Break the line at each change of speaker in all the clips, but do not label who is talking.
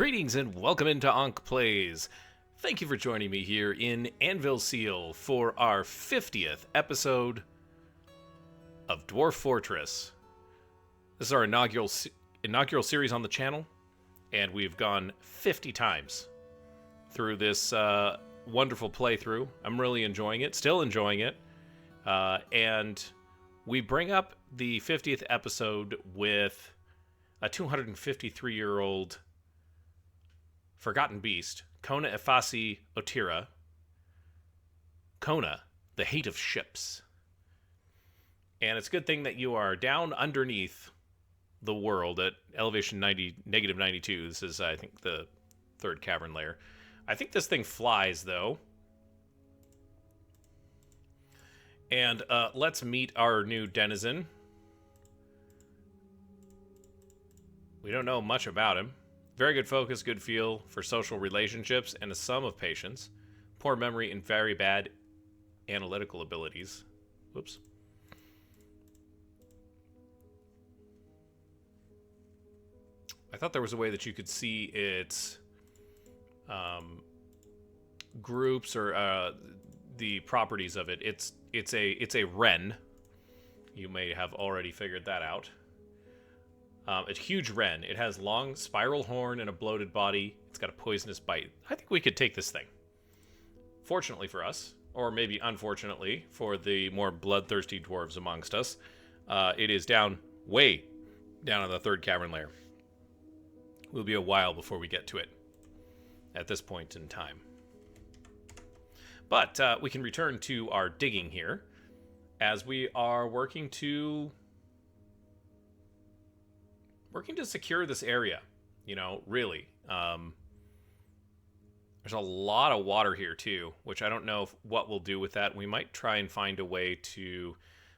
Greetings and welcome into Ankh Plays. Thank you for joining me here in Anvilseal for our 50th episode of Dwarf Fortress. This is our inaugural series on the channel, and we've gone 50 times through this wonderful playthrough. I'm really enjoying it, still enjoying it, and we bring up the 50th episode with a 253-year-old forgotten beast, Kona Efasi Otira. Kona, the hate of ships. And it's a good thing that you are down underneath the world at elevation negative 92. This is, I think, the third cavern layer. I think this thing flies, though. And let's meet our new denizen. We don't know much about him. Very good focus, good feel for social relationships, and a sum of patience. Poor memory and very bad analytical abilities. Whoops. I thought there was a way that you could see its groups or the properties of it. It's a wren. You may have already figured that out. It's a huge wren. It has long spiral horn and a bloated body. It's got a poisonous bite. I think we could take this thing. Fortunately for us, or maybe unfortunately for the more bloodthirsty dwarves amongst us, it is way down in the third cavern layer. It will be a while before we get to it at this point in time. But we can return to our digging here as we are working to secure this area, really. There's a lot of water here, too, which I don't know what we'll do with that. We might try and find a way to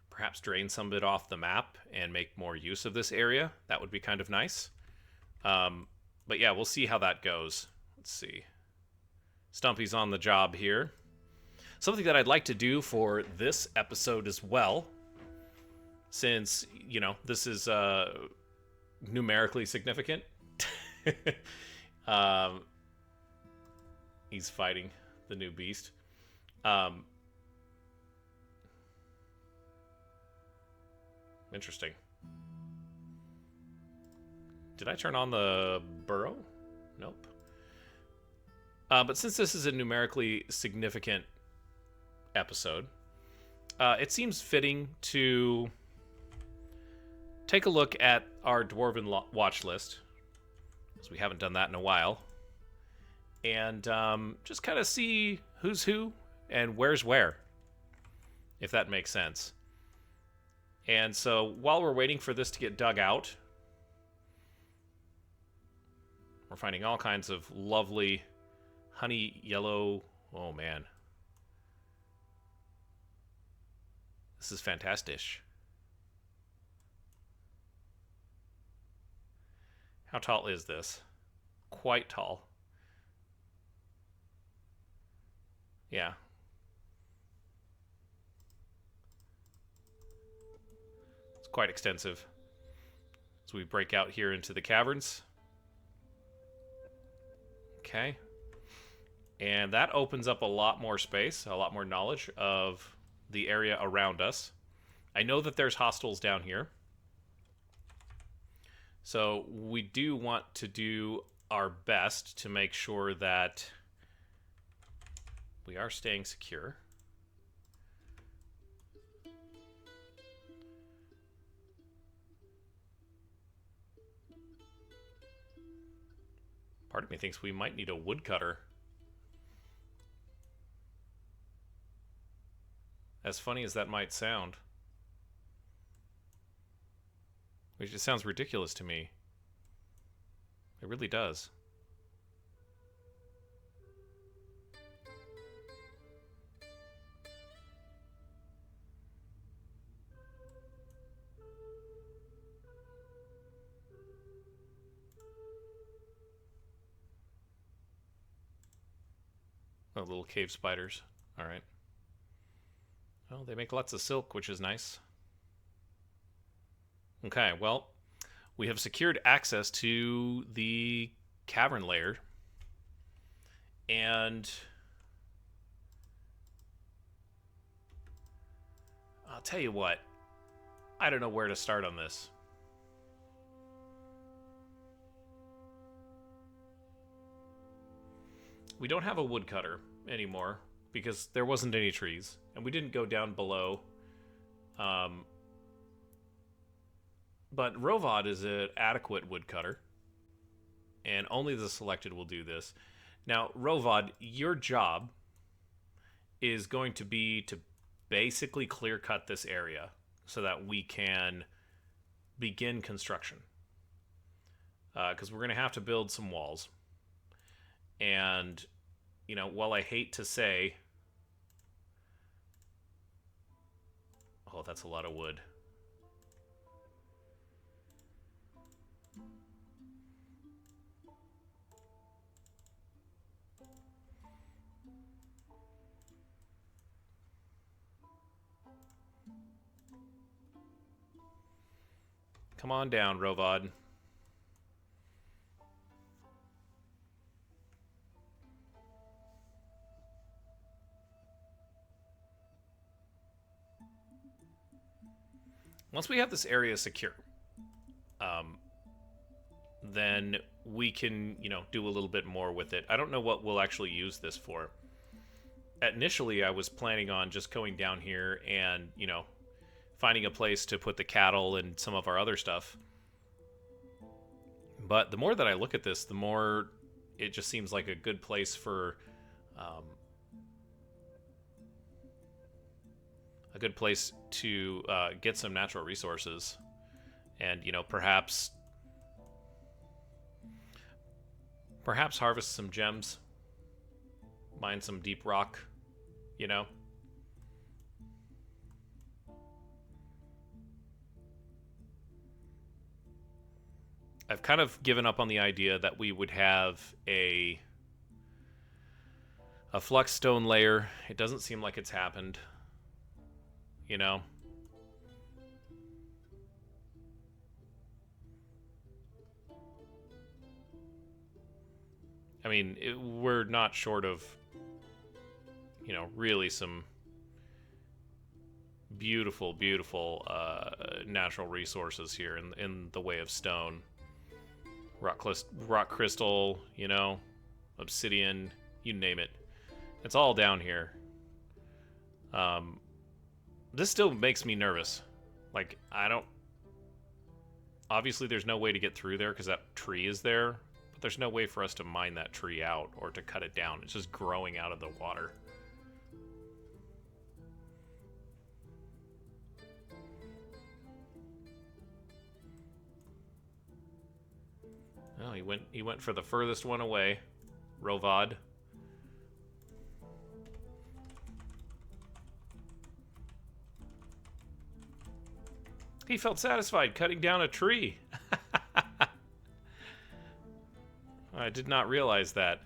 perhaps drain some of it off the map and make more use of this area. That would be kind of nice. But yeah, we'll see how that goes. Let's see. Stumpy's on the job here. Something that I'd like to do for this episode as well, since, this is numerically significant. He's fighting the new beast. Interesting. Did I turn on the burrow? Nope. But since this is a numerically significant episode, it seems fitting to take a look at our dwarven watch list, because we haven't done that in a while, and just kind of see who's who and where's where, if that makes sense. And so while we're waiting for this to get dug out, we're finding all kinds of lovely honey yellow. Oh man, this is fantastic. How tall is this? Quite tall. Yeah. It's quite extensive. So we break out here into the caverns. Okay. And that opens up a lot more space, a lot more knowledge of the area around us. I know that there's hostiles down here. So we do want to do our best to make sure that we are staying secure. Part of me thinks we might need a woodcutter. As funny as that might sound. Which just sounds ridiculous to me. It really does. Oh, little cave spiders. All right. Well, they make lots of silk, which is nice. Okay, well, we have secured access to the cavern layer. And I'll tell you what, I don't know where to start on this. We don't have a woodcutter anymore because there wasn't any trees, and we didn't go down below. But Rovod is an adequate woodcutter, and only the selected will do this. Now, Rovod, your job is going to be to basically clear cut this area so that we can begin construction. Because we're going to have to build some walls. And, you know, while I hate to say... Oh, that's a lot of wood. Come on down, Rovod. Once we have this area secure, then we can, you know, do a little bit more with it. I don't know what we'll actually use this for. Initially, I was planning on just going down here and, you know, finding a place to put the cattle and some of our other stuff. But the more that I look at this, the more it just seems like a good place for a good place to get some natural resources, and, you know, perhaps harvest some gems, mine some deep rock, you know. I've kind of given up on the idea that we would have a flux stone layer. It doesn't seem like it's happened, you know. I mean, we're not short of, you know, really some beautiful, beautiful natural resources here in the way of stone. Rock crystal, you know, obsidian, you name it. It's all down here. This still makes me nervous. Like, I don't... Obviously, there's no way to get through there because that tree is there. But there's no way for us to mine that tree out or to cut it down. It's just growing out of the water. Oh, he went for the furthest one away. Rovod. He felt satisfied cutting down a tree. I did not realize that.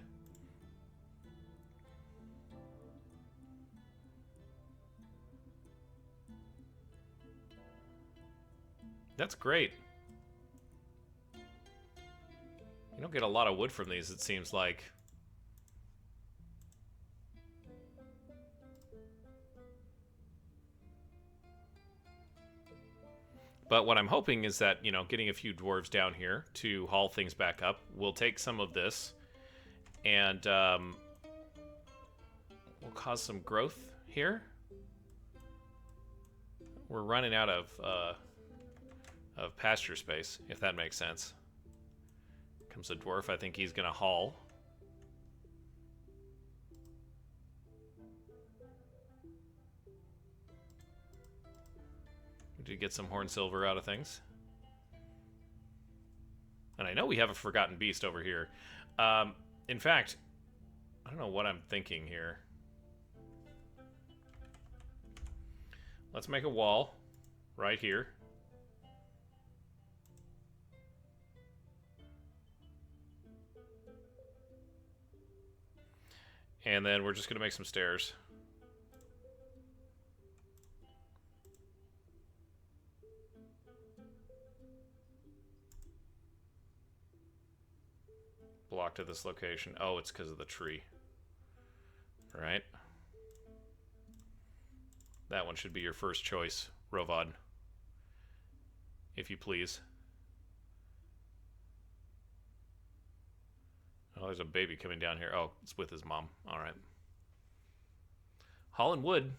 That's great. You don't get a lot of wood from these, it seems like. But what I'm hoping is that, you know, getting a few dwarves down here to haul things back up, we'll take some of this and we'll cause some growth here. We're running out of pasture space, if that makes sense. Comes a dwarf. I think he's gonna haul. We did get some horn silver out of things. And I know we have a forgotten beast over here. In fact, I don't know what I'm thinking here. Let's make a wall right here. And then we're just going to make some stairs. blocked at this location? Oh, it's because of the tree. Right. That one should be your first choice, Rovad. If you please. Oh, there's a baby coming down here. Oh, it's with his mom. All right. Holland Wood.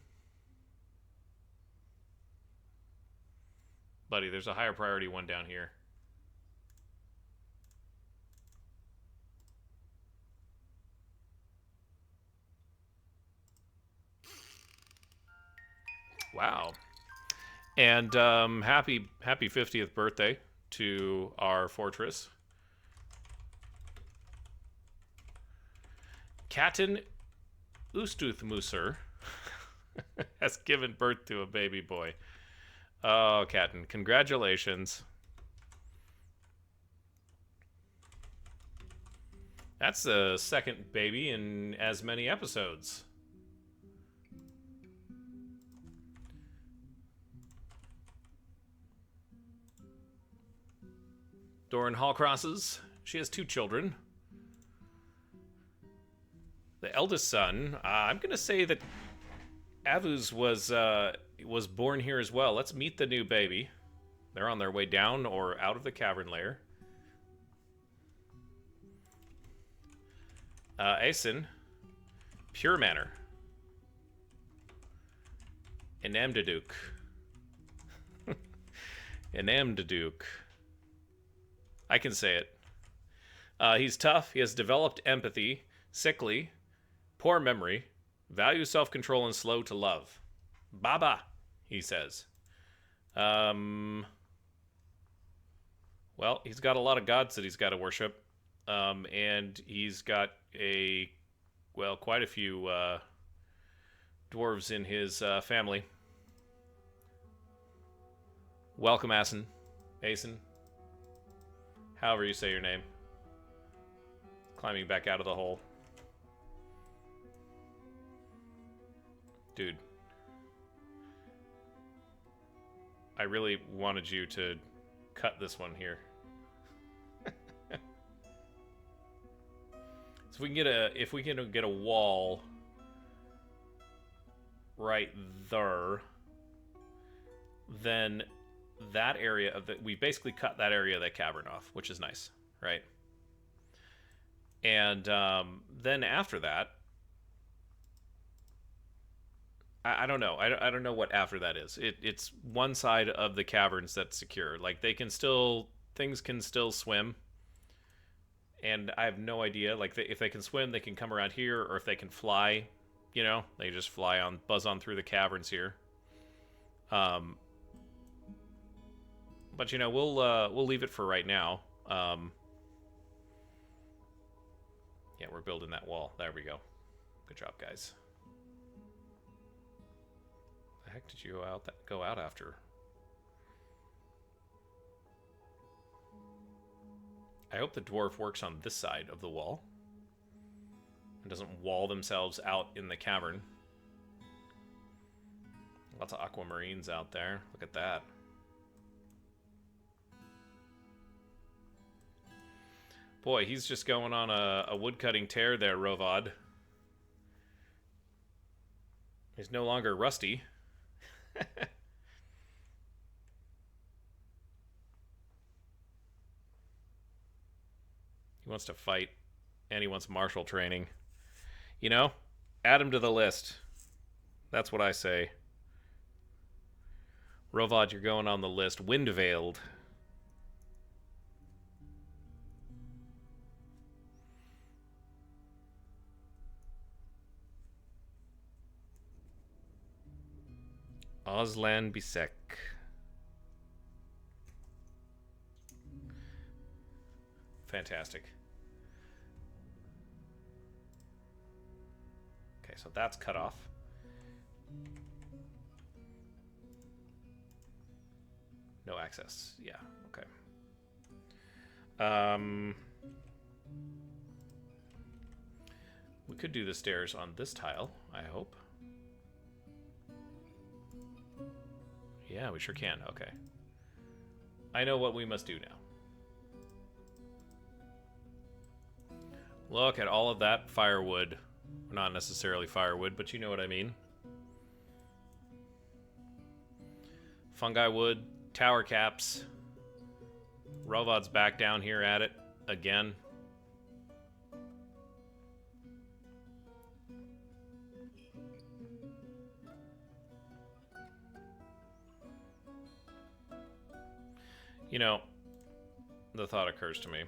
Buddy, there's a higher priority one down here. Wow. And happy 50th birthday to our fortress. Catten Ustuthmuser has given birth to a baby boy. Oh, Catten, congratulations. That's the second baby in as many episodes. Doran Hallcrosses. She has 2 children. The eldest son, I'm going to say that Avuz was born here as well. Let's meet the new baby. They're on their way down or out of the cavern lair. Aeson, Pure Manor. Enamdaduk. Enamdaduk. I can say it. He's tough. He has developed empathy, sickly, poor memory, values self-control, and slow to love. Baba, he says. Well, he's got a lot of gods that he's got to worship. And he's got quite a few dwarves in his family. Welcome, Asen. However you say your name. Climbing back out of the hole. Dude. I really wanted you to cut this one here. So if we can get a wall right there, then that area of we basically cut that area of that cavern off, which is nice, right? And then after that, I don't know. I don't know what after that is. It's one side of the caverns that's secure. Like things can still swim. And I have no idea. Like if they can swim, they can come around here, or if they can fly, they just buzz on through the caverns here. But we'll leave it for right now. Yeah, we're building that wall. There we go. Good job, guys. The heck did you go out after? I hope the dwarf works on this side of the wall and doesn't wall themselves out in the cavern. Lots of aquamarines out there. Look at that. Boy, he's just going on a woodcutting tear there, Rovad. He's no longer rusty. He wants to fight, and he wants martial training. Add him to the list. That's what I say. Rovad, you're going on the list. Wind-veiled. Oslan Bisek. Fantastic. Okay, so that's cut off. No access. Yeah, okay. We could do the stairs on this tile, I hope. Yeah, we sure can. Okay. I know what we must do now. Look at all of that firewood. Not necessarily firewood, but you know what I mean. Fungi wood, tower caps. Rovod's back down here at it again. You know, the thought occurs to me.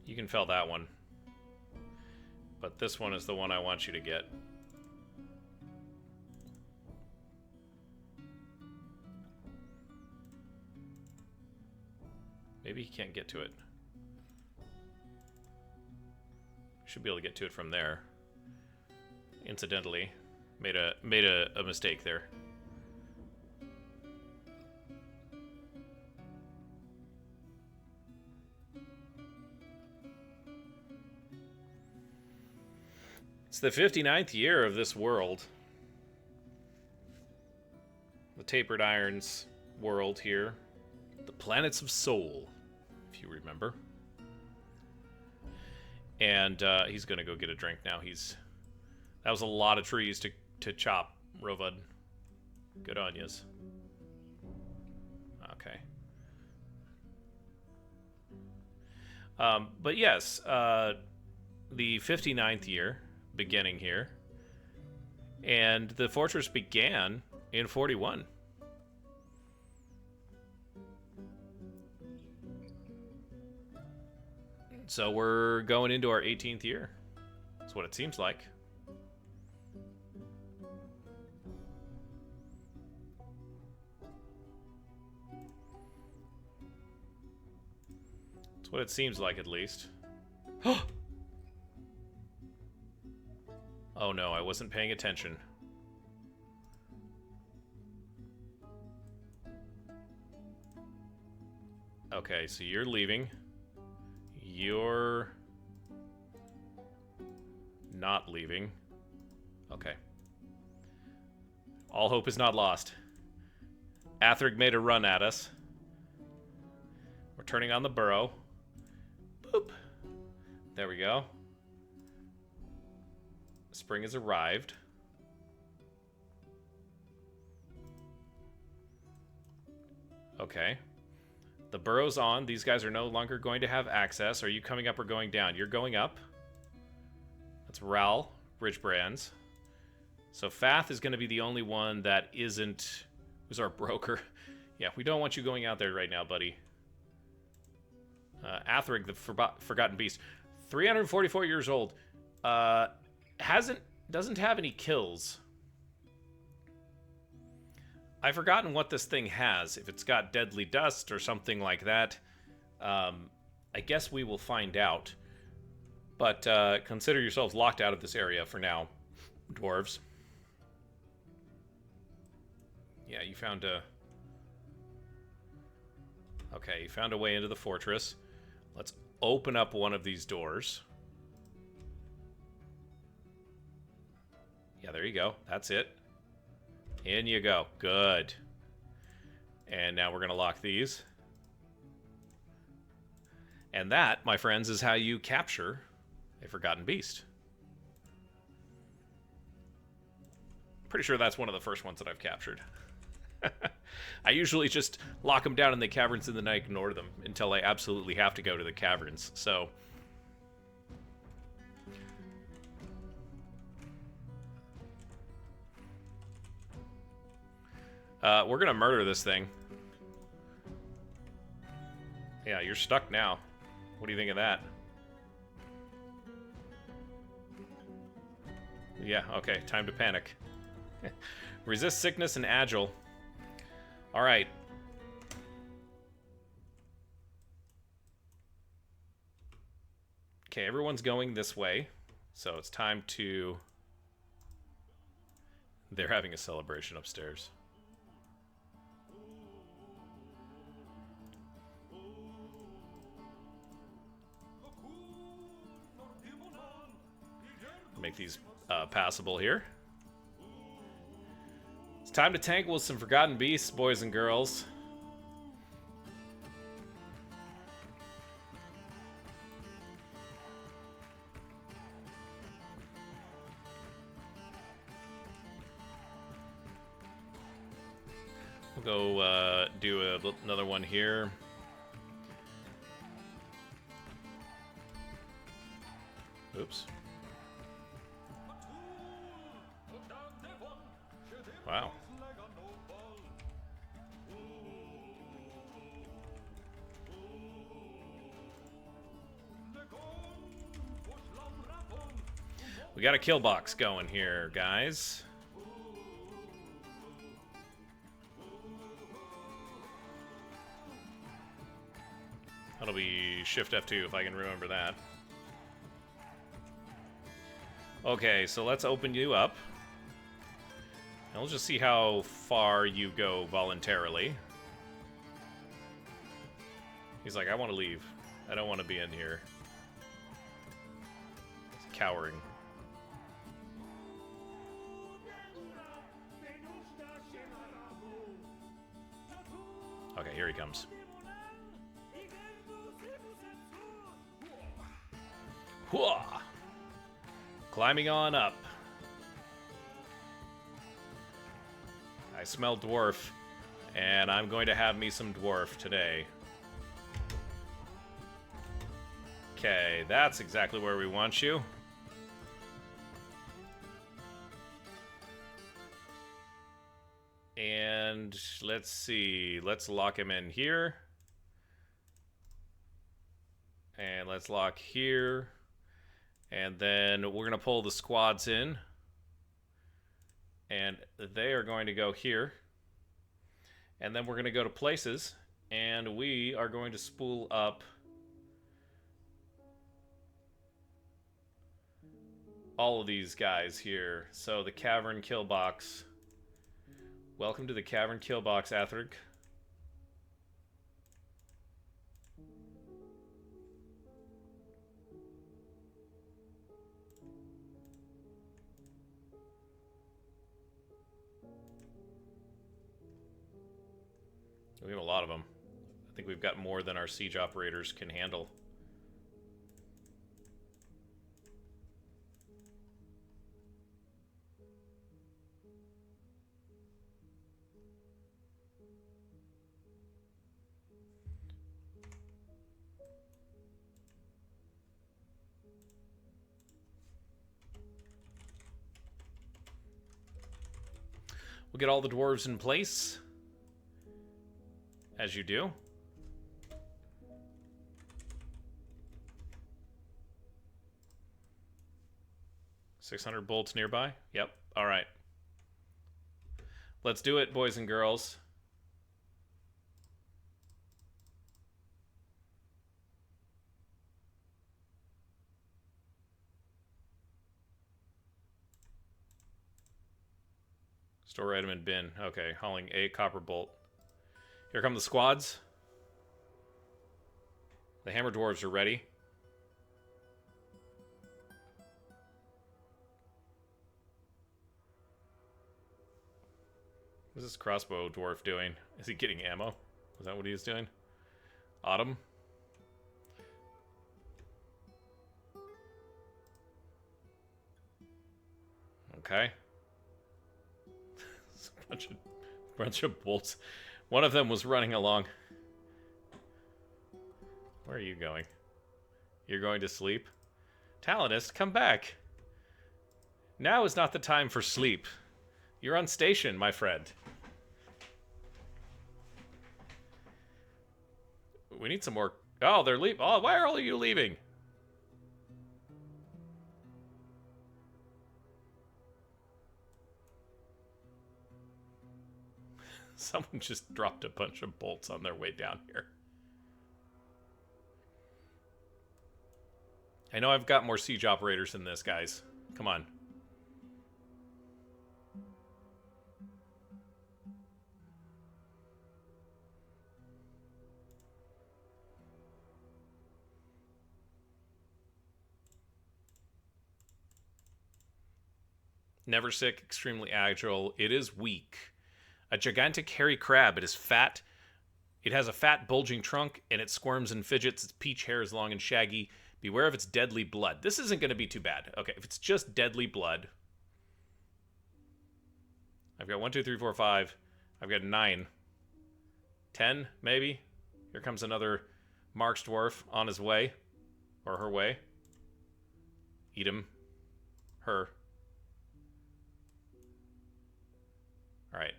You can fell that one. But this one is the one I want you to get. Maybe he can't get to it. Should be able to get to it from there. Incidentally, made a mistake there. It's the 59th year of this world. The Tapered Irons world here. The Planets of Soul, if you remember. And he's going to go get a drink now. That was a lot of trees to chop, Rovod. Good on yous. Okay. But yes, the 59th year, beginning here. And the fortress began in 41. So we're going into our 18th year. That's what it seems like. That's what it seems like, at least. Oh no, I wasn't paying attention. Okay, so you're leaving. You're not leaving. Okay. All hope is not lost. Athrig made a run at us. We're turning on the burrow. Boop. There we go. Spring has arrived. Okay. The burrow's on. These guys are no longer going to have access. Are you coming up or going down? You're going up. That's Ral, Ridgebrands. So Fath is going to be the only one that isn't... Who's our broker? Yeah, we don't want you going out there right now, buddy. Athrig, the Forgotten Beast. 344 years old. Doesn't have any kills. I've forgotten what this thing has. If it's got deadly dust or something like that. I guess we will find out. But consider yourselves locked out of this area for now, dwarves. Yeah, you found a... Okay, you found a way into the fortress. Let's open up one of these doors. Yeah, there you go. That's it. In you go. Good. And now we're going to lock these. And that, my friends, is how you capture a Forgotten Beast. Pretty sure that's one of the first ones that I've captured. I usually just lock them down in the caverns and then I ignore them until I absolutely have to go to the caverns. So... we're gonna murder this thing. Yeah, you're stuck now. What do you think of that? Yeah, okay, time to panic. Resist sickness and agile. Alright. Okay, everyone's going this way. So it's time to... They're having a celebration upstairs. Make these passable here. It's time to tangle with some Forgotten Beasts, boys and girls. We'll go do another one here. Oops. Wow. We got a kill box going here, guys. That'll be Shift F2 if I can remember that. Okay, so let's open you up. And we'll just see how far you go voluntarily. He's like, I want to leave. I don't want to be in here. He's cowering. Okay, here he comes. Whoa! Climbing on up. I smell dwarf, and I'm going to have me some dwarf today. Okay, that's exactly where we want you. And let's see, let's lock him in here. And let's lock here. And then we're going to pull the squads in. And they are going to go here. And then we're going to go to places. And we are going to spool up all of these guys here. So the cavern kill box. Welcome to the cavern kill box, Athrig. We have a lot of them. I think we've got more than our siege operators can handle. We'll get all the dwarves in place. As you do. $600 bolts nearby? Yep. All right. Let's do it, boys and girls. Store item in bin. Okay, hauling a copper bolt. Here come the squads. The hammer dwarves are ready. What is this crossbow dwarf doing? Is he getting ammo? Is that what he is doing? Autumn. Okay. It's a bunch of bolts. One of them was running along. Where are you going? You're going to sleep? Talonist, come back. Now is not the time for sleep. You're on station, my friend. We need some more. Oh, they're leaving. Oh, why are all of you leaving? Someone just dropped a bunch of bolts on their way down here. I know I've got more siege operators than this, guys. Come on. Never sick, extremely agile. It is weak. A gigantic hairy crab. It is fat. It has a fat, bulging trunk, and it squirms and fidgets. Its peach hair is long and shaggy. Beware of its deadly blood. This isn't going to be too bad. Okay, if it's just deadly blood. I've got 1, 2, 3, 4, 5. I've got 9. 10, maybe? Here comes another Mark's dwarf on his way. Or her way. Eat him. Her. Alright.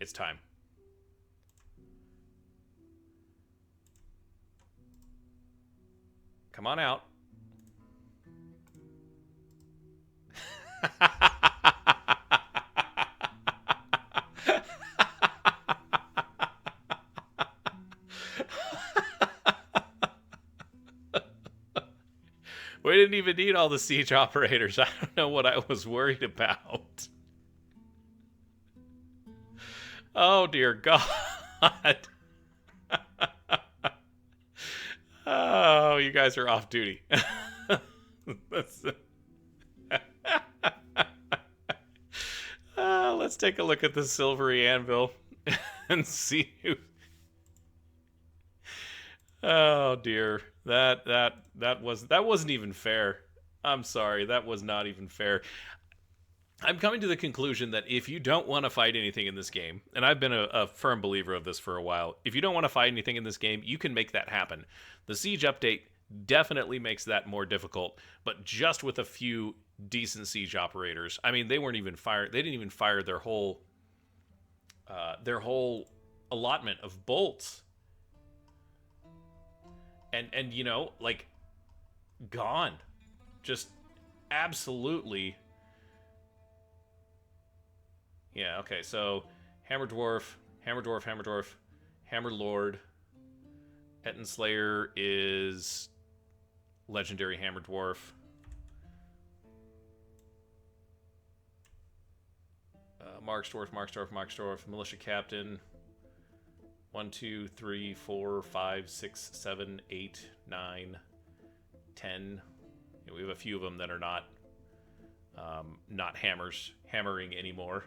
It's time. Come on out. We didn't even need all the siege operators. I don't know what I was worried about. Oh, dear God. Oh, you guys are off duty. Let's take a look at the silvery anvil and see who... Oh dear, that wasn't even fair. I'm sorry, that was not even fair. I'm coming to the conclusion that if you don't want to fight anything in this game, and I've been a firm believer of this for a while, if you don't want to fight anything in this game, you can make that happen. The Siege update definitely makes that more difficult, but just with a few decent Siege operators. I mean, they weren't even fired. They didn't even fire their whole allotment of bolts. And you know, like, gone. Just absolutely. Yeah, okay, so Hammer Dwarf, Hammer Dwarf, Hammer Dwarf, Hammer Lord. Etten Slayer is legendary Hammer Dwarf. Mark's Dwarf, Mark's Dwarf, Mark's Dwarf, Militia Captain. 1, 2, 3, 4, 5, 6, 7, 8, 9, 10. Yeah, we have a few of them that are not hammering anymore.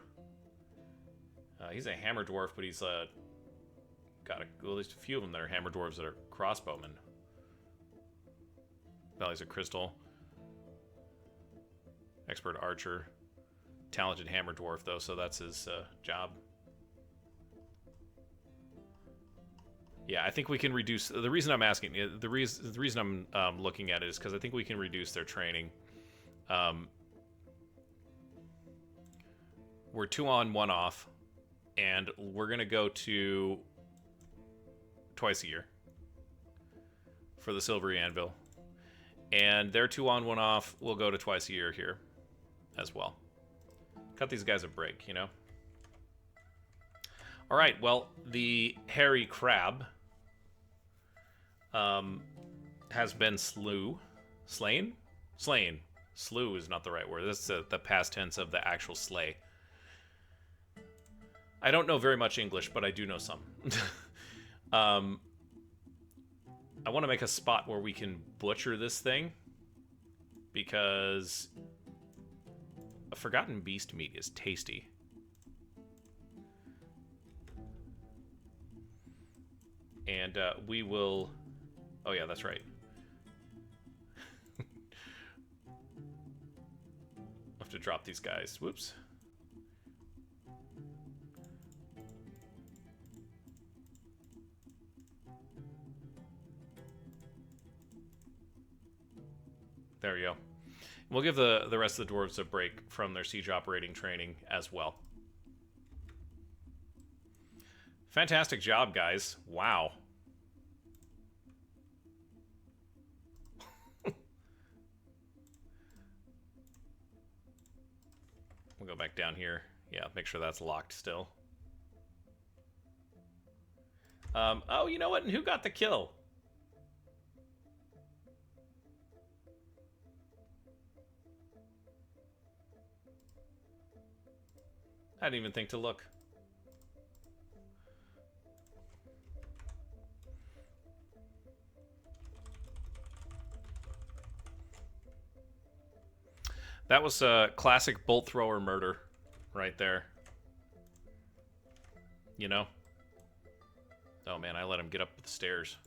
He's a Hammer Dwarf, but he's got at least a few of them that are Hammer Dwarves that are crossbowmen. Valleys of Crystal. Expert Archer. Talented Hammer Dwarf, though, so that's his job. Yeah, I think we can reduce... The reason I'm asking... The reason I'm looking at it is because I think we can reduce their training. We're 2 on, 1 off. And we're going to go to twice a year for the Silvery Anvil. And they're 2 on, 1 off. We'll go to twice a year here as well. Cut these guys a break, you know? All right, well, the hairy crab has been slain? Slain. Slew is not the right word. This is the past tense of the actual slay. I don't know very much English, but I do know some. I want to make a spot where we can butcher this thing, because a forgotten beast meat is tasty. And we will... Oh yeah, that's right. I'll have to drop these guys. Whoops. There we go. We'll give the rest of the dwarves a break from their siege operating training as well. Fantastic job, guys. Wow. We'll go back down here. Yeah, make sure that's locked still. Oh, you know what? And who got the kill? I didn't even think to look. That was a classic bolt thrower murder right there. You know? Oh man, I let him get up the stairs.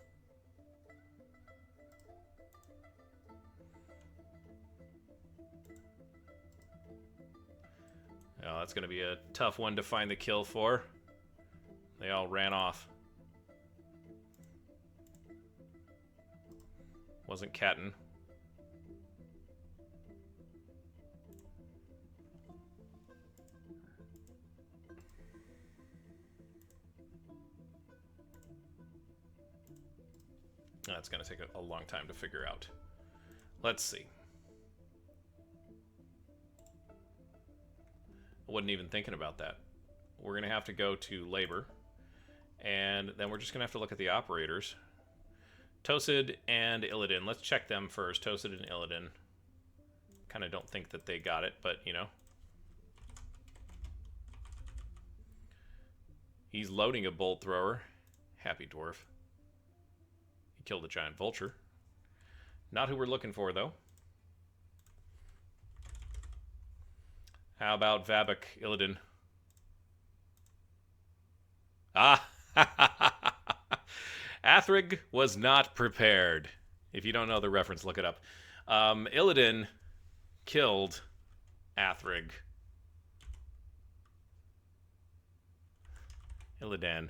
Oh, that's going to be a tough one to find the kill for. They all ran off. Wasn't Catten. That's going to take a long time to figure out. Let's see. I wasn't even thinking about that. We're going to have to go to labor. And then we're just going to have to look at the operators. Tosid and Illidan. Let's check them first. Tosid and Illidan. Kind of don't think that they got it, but, you know. He's loading a bolt thrower. Happy dwarf. He killed a giant vulture. Not who we're looking for, though. How about Vabik, Illidan? Ah! Athrig was not prepared. If you don't know the reference, look it up. Illidan killed Athrig. Illidan.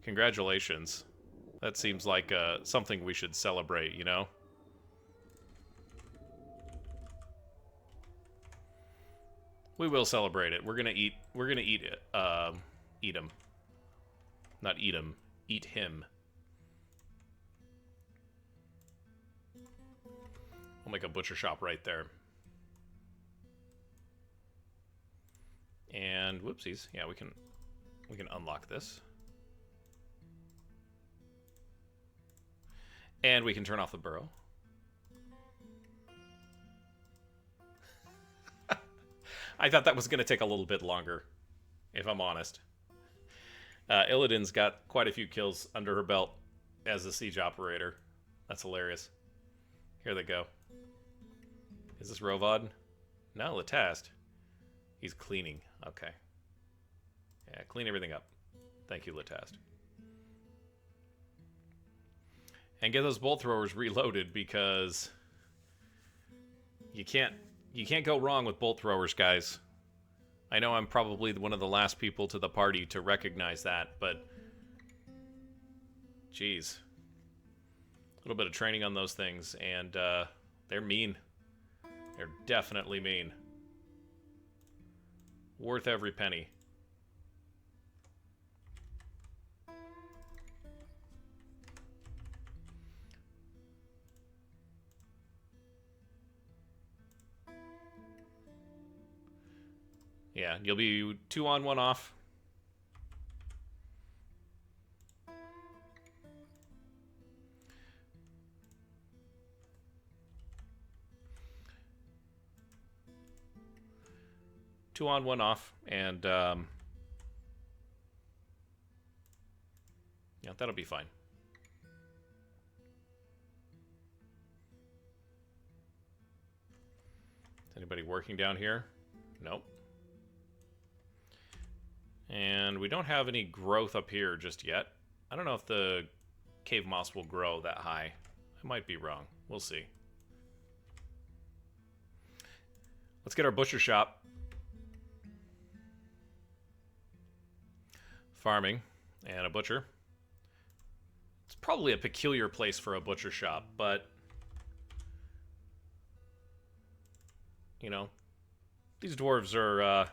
Congratulations. That seems like something we should celebrate, you know? We will celebrate it. We're gonna eat it. Eat him. Not eat him. Eat him. We'll make a butcher shop right there. And whoopsies. Yeah, we can unlock this. And we can turn off the burrow. I thought that was going to take a little bit longer, if I'm honest. Illidan's got quite a few kills under her belt as a siege operator. That's hilarious. Here they go. Is this Rovod? No, Latast. He's cleaning. Okay. Yeah, clean everything up. Thank you, Latast. And get those bolt throwers reloaded, because you can't go wrong with bolt throwers, guys. I know I'm probably one of the last people to the party to recognize that, but geez. A little bit of training on those things, and they're mean. They're definitely mean. Worth every penny. Yeah, you'll be 2 on, 1 off. Two on, 1 off, and yeah, that'll be fine. Is anybody working down here? Nope. And we don't have any growth up here just yet. I don't know if the cave moss will grow that high. I might be wrong. We'll see. Let's get our butcher shop. Farming and a butcher. It's probably a peculiar place for a butcher shop, but you know, these dwarves are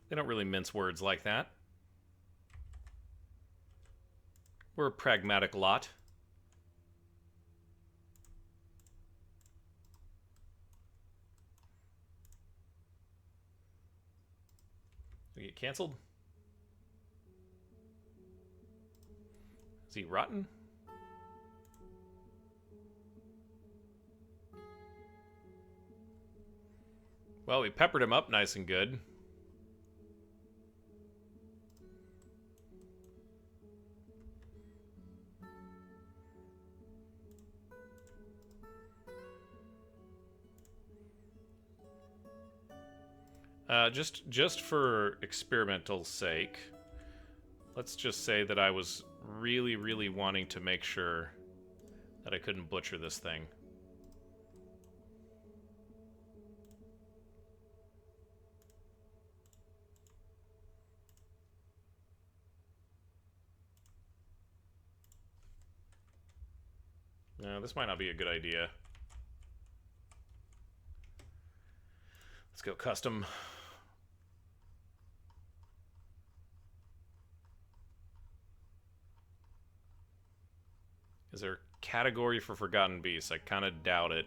they don't really mince words like that. We're a pragmatic lot. We get canceled? Is he rotten? Well, we peppered him up nice and good. Just for experimental sake, let's just say that I was really, really wanting to make sure that I couldn't butcher this thing. No, this might not be a good idea. Let's go custom. Is there a category for forgotten beasts? I kind of doubt it.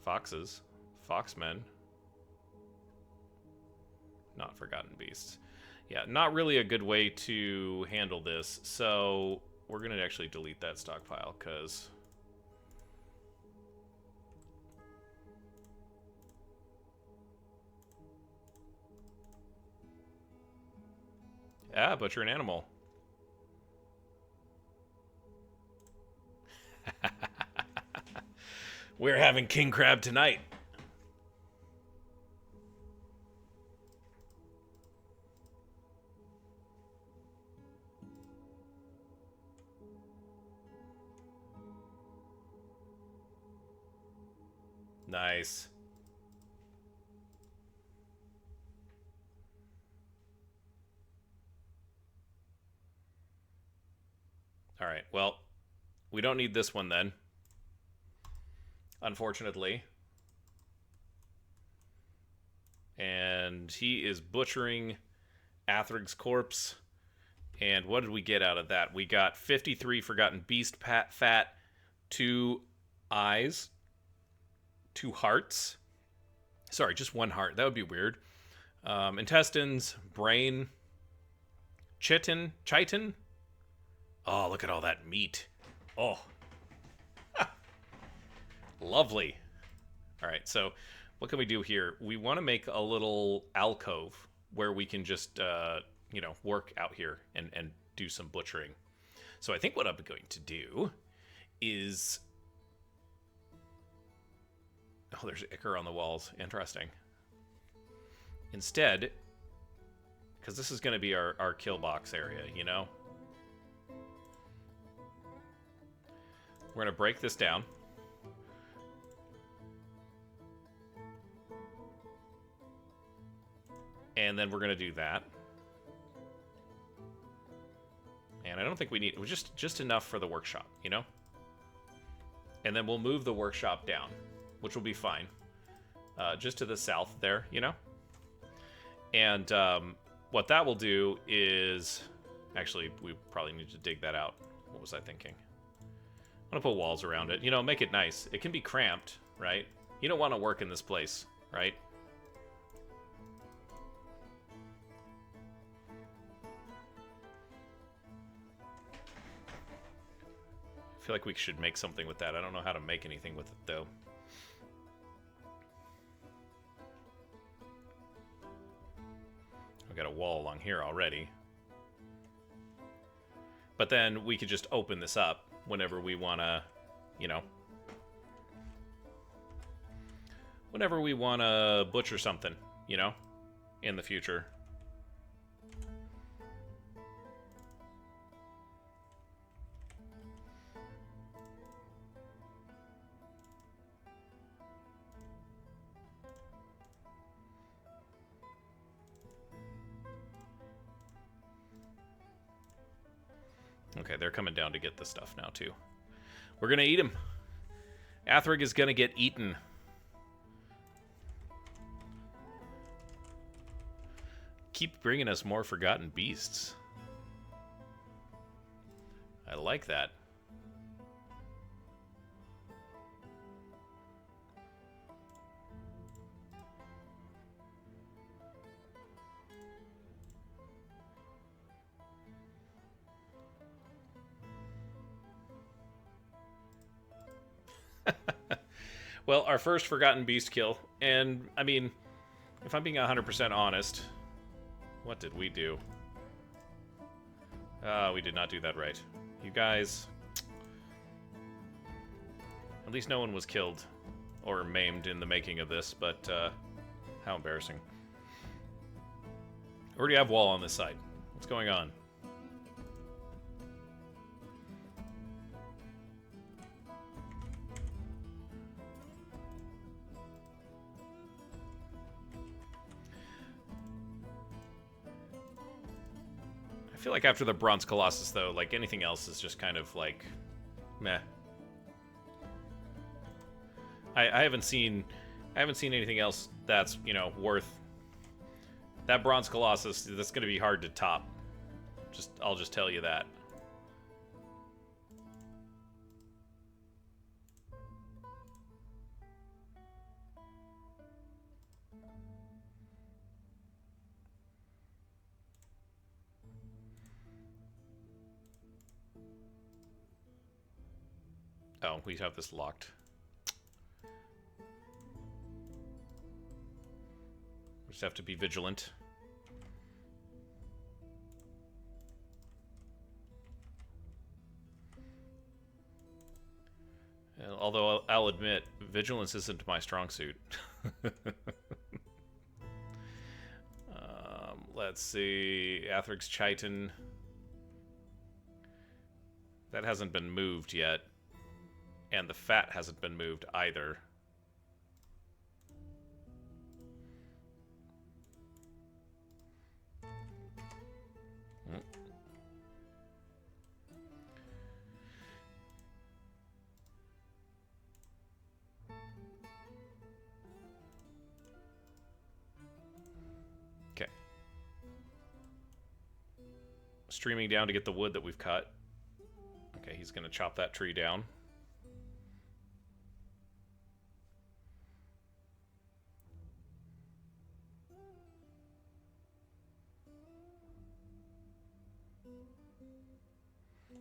Foxes. Foxmen. Not forgotten beasts. Yeah, not really a good way to handle this. So we're going to actually delete that stockpile because... Ah, butcher an animal. We're having king crab tonight. Nice. All right, well, we don't need this one then. Unfortunately. And he is butchering Athrig's corpse. And what did we get out of that? We got 53 forgotten beast fat, 2 eyes, 2 hearts. Sorry, just 1 heart. That would be weird. Intestines, brain, chitin. Oh, look at all that meat. Oh. Lovely. All right, so what can we do here? We want to make a little alcove where we can just, you know, work out here and do some butchering. So I think what I'm going to do is... Oh, there's ichor on the walls. Interesting. Instead, because this is going to be our kill box area, you know? We're going to break this down. And then we're going to do that. And I don't think we need... Just enough for the workshop, you know? And then we'll move the workshop down, which will be fine. Just to the south there, you know? And what that will do is... Actually, we probably need to dig that out. What was I thinking? I'm going to put walls around it. You know, make it nice. It can be cramped, right? You don't want to work in this place, right? I feel like we should make something with that. I don't know how to make anything with it, though. I've got a wall along here already. But then we could just open this up whenever we want to, you know, whenever we want to butcher something, you know, in the future. Okay, they're coming down to get the stuff now, too. We're going to eat him. Athrig is going to get eaten. Keep bringing us more forgotten beasts. I like that. Well, our first forgotten beast kill, and I mean, if I'm being 100% honest, what did we do? We did not do that right. You guys, at least no one was killed or maimed in the making of this, but how embarrassing. Already have wall on this side. What's going on? I feel like after the Bronze Colossus, though, like anything else is just kind of like, meh. I haven't seen anything else that's, you know, worth that Bronze Colossus. That's going to be hard to top. I'll just tell you that. Oh, we have this locked. We just have to be vigilant. Although I'll admit, vigilance isn't my strong suit. Let's see. Athrix Chitin. That hasn't been moved yet. And the fat hasn't been moved either. Okay. Streaming down to get the wood that we've cut. Okay, he's going to chop that tree down.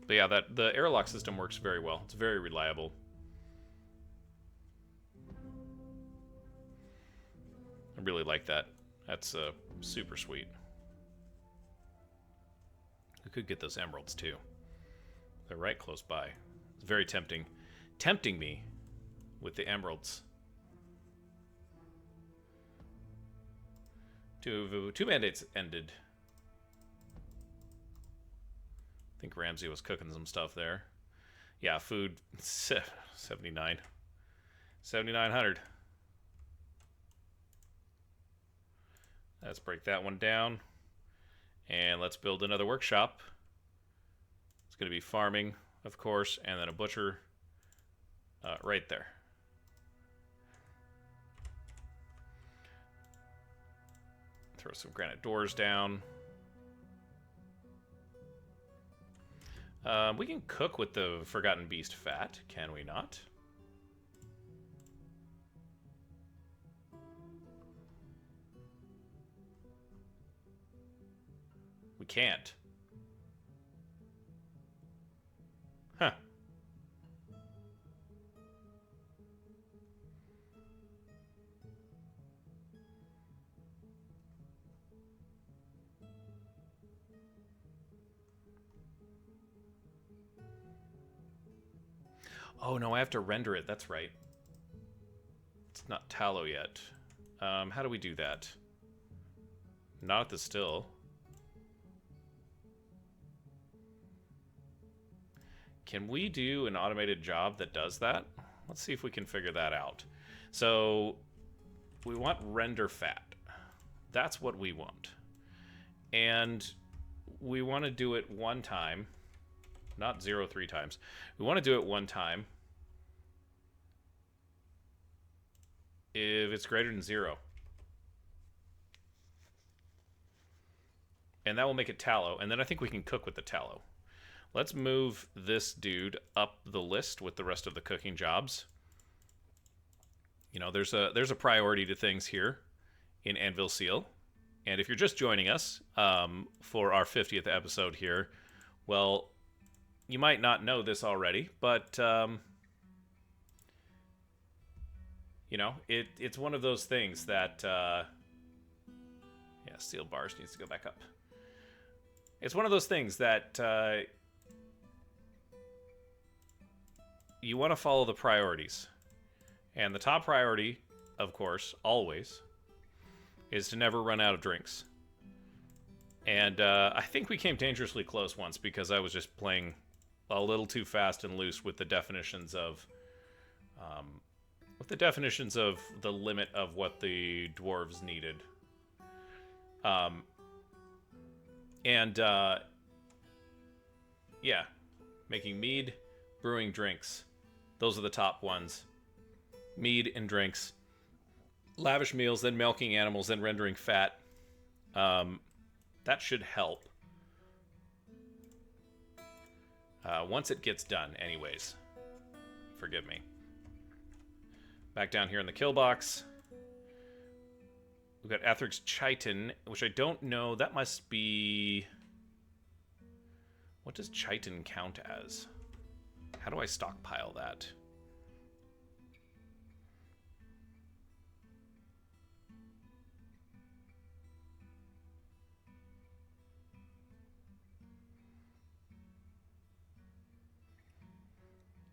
But yeah, the airlock system works very well. It's very reliable. I really like that. That's super sweet. We could get those emeralds too. They're right close by. It's very tempting. Tempting me with the emeralds. Two mandates ended. I think Ramsey was cooking some stuff there. Yeah, food 79. 7,900. Let's break that one down. And let's build another workshop. It's going to be farming, of course, and then a butcher right there. Throw some granite doors down. We can cook with the Forgotten Beast fat, can we not? We can't. Huh. Oh, no, I have to render it. That's right. It's not tallow yet. How do we do that? Not at the still. Can we do an automated job that does that? Let's see if we can figure that out. So, we want render fat. That's what we want. And we want to do it one time. Not 3 times. We want to do it one time if it's greater than 0. And that will make it tallow. And then I think we can cook with the tallow. Let's move this dude up the list with the rest of the cooking jobs. You know, there's a priority to things here in Anvilseal. And if you're just joining us for our 50th episode here, well, you might not know this already, but you know, it's one of those things that yeah, steel bars needs to go back up. It's one of those things that you want to follow the priorities. And the top priority, of course, always, is to never run out of drinks. And I think we came dangerously close once because I was just playing a little too fast and loose with the definitions of the limit of what the dwarves needed. And yeah, making mead, brewing drinks. Those are the top ones. Mead and drinks. Lavish meals, then milking animals, then rendering fat. That should help. Once it gets done, anyways. Forgive me. Back down here in the kill box. We've got Athric's Chitin, which I don't know. That must be... What does Chitin count as? How do I stockpile that?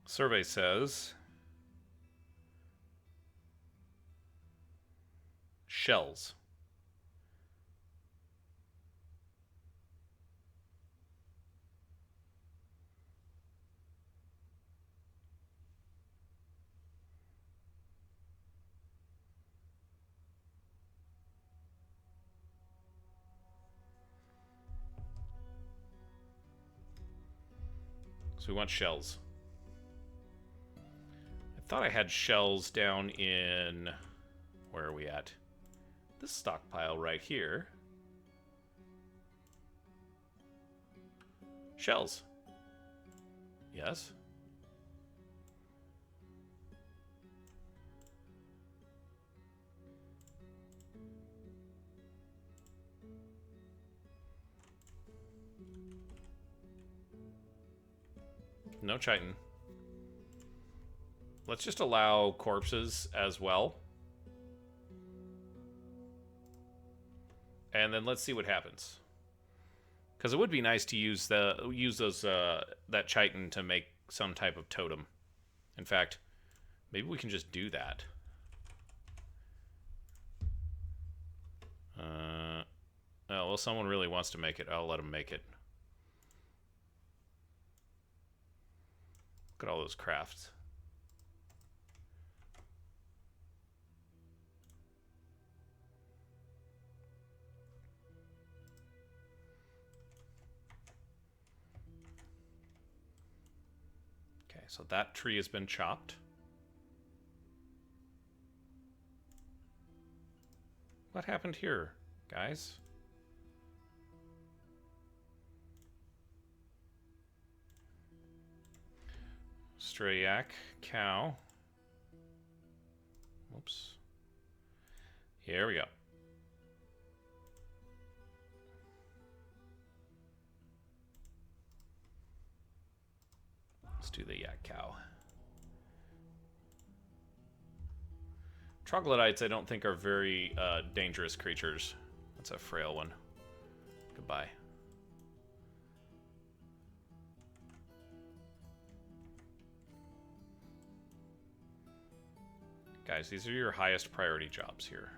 Survey says... Shells. So we want shells. I thought I had shells down in... Where are we at? This stockpile right here. Shells. Yes. No chitin. Let's just allow corpses as well. And then let's see what happens. Because it would be nice to use those that chitin to make some type of totem. In fact, maybe we can just do that. Oh, well, someone really wants to make it. I'll let them make it. Look at all those crafts. Okay, so that tree has been chopped. What happened here, guys? Stray yak, cow. Whoops. Here we go. Let's do the yak cow. Troglodytes, I don't think, are very dangerous creatures. That's a frail one. Goodbye. Guys, these are your highest priority jobs here.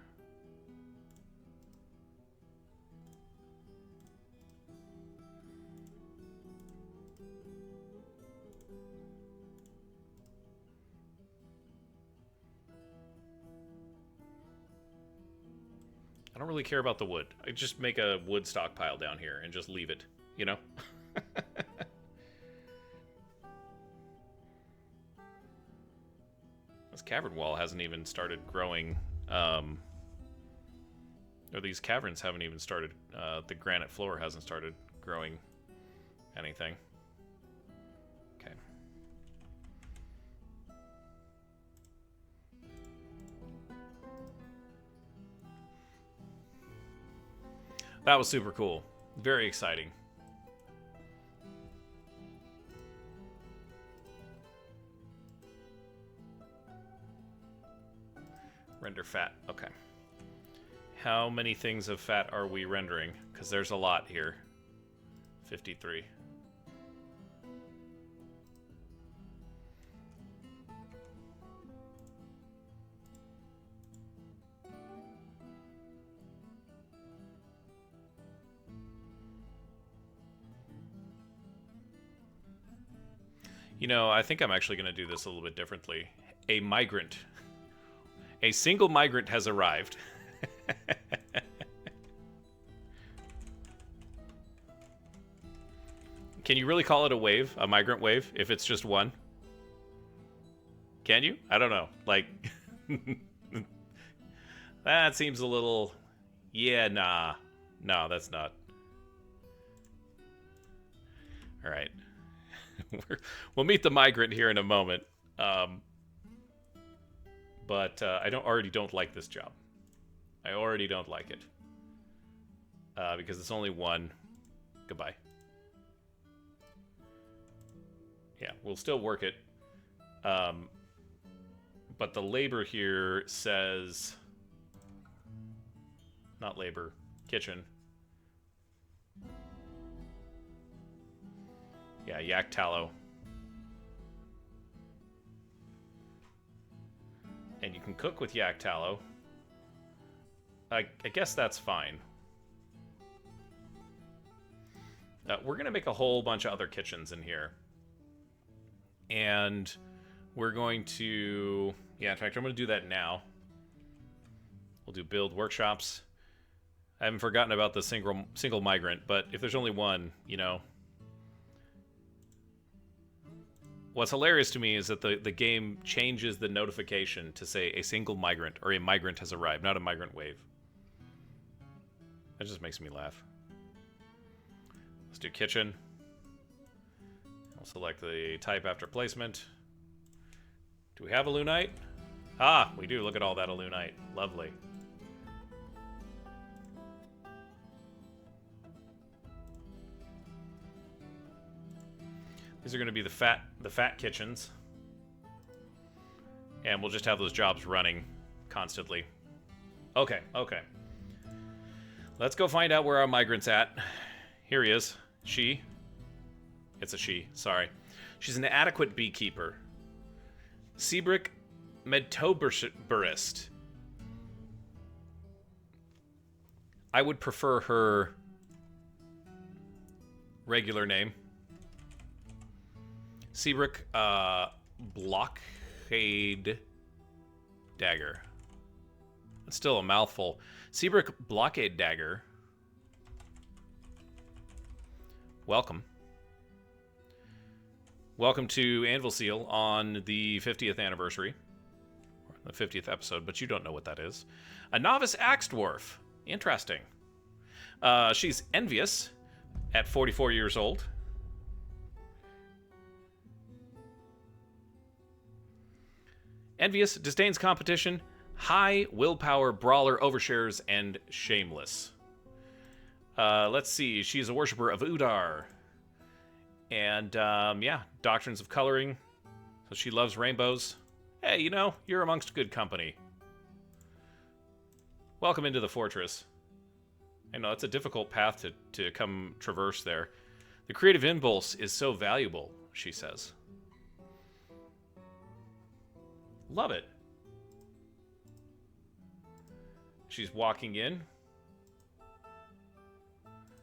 I don't really care about the wood. I just make a wood stockpile down here and just leave it, you know? This cavern wall hasn't even started growing, or these caverns haven't even started, the granite floor hasn't started growing anything. Okay. That was super cool. Very exciting. Render fat. Okay. How many things of fat are we rendering? Because there's a lot here. 53. You know, I think I'm actually going to do this a little bit differently. A migrant. A single migrant has arrived. Can you really call it a wave? A migrant wave? If it's just one? Can you? I don't know. Like... that seems a little... Yeah, nah. No, that's not. Alright. We'll meet the migrant here in a moment. But I already don't like this job. I already don't like it. Because it's only one. Goodbye. Yeah, we'll still work it. But the labor here says... Not labor. Kitchen. Yeah, yak tallow. And you can cook with yak tallow. I guess that's fine. We're going to make a whole bunch of other kitchens in here. And we're going to... Yeah, in fact, I'm going to do that now. We'll do build workshops. I haven't forgotten about the single migrant, but if there's only one, you know... What's hilarious to me is that the game changes the notification to say a single migrant, or a migrant has arrived, not a migrant wave. That just makes me laugh. Let's do kitchen. I'll select the type after placement. Do we have a lunite? Ah, we do. Look at all that lunite. Lovely. These are going to be the fat kitchens. And we'll just have those jobs running constantly. Okay, okay. Let's go find out where our migrant's at. Here he is. She. It's a she, sorry. She's an adequate beekeeper. Sebrick Medtoberist. I would prefer her regular name. Sebrick Blockade Dagger. It's still a mouthful. Sebrick Blockade Dagger. Welcome. Welcome to Anvilseal on the 50th anniversary. Or the 50th episode, but you don't know what that is. A novice axe dwarf. Interesting. She's envious at 44 years old. Envious, disdains competition, high willpower, brawler, overshares, and shameless. Let's see. She's a worshiper of Udar. And, yeah, doctrines of coloring. So she loves rainbows. Hey, you know, you're amongst good company. Welcome into the fortress. I know, it's a difficult path to come traverse there. The creative impulse is so valuable, she says. Love it. She's walking in.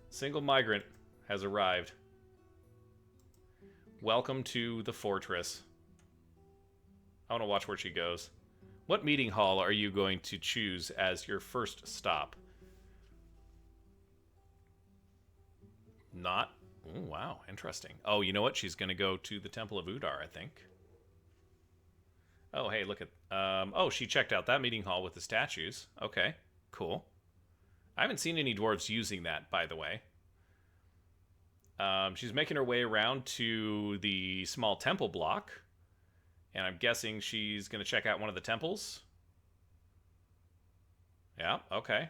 Single migrant has arrived. Welcome to the fortress. I want to watch where she goes. What meeting hall are you going to choose as your first stop? Not? Oh, wow, interesting. Oh, you know what? She's going to go to the Temple of Udar, I think. Oh, hey, look at... oh, she checked out that meeting hall with the statues. Okay, cool. I haven't seen any dwarves using that, by the way. She's making her way around to the small temple block. And I'm guessing she's going to check out one of the temples. Yeah, okay.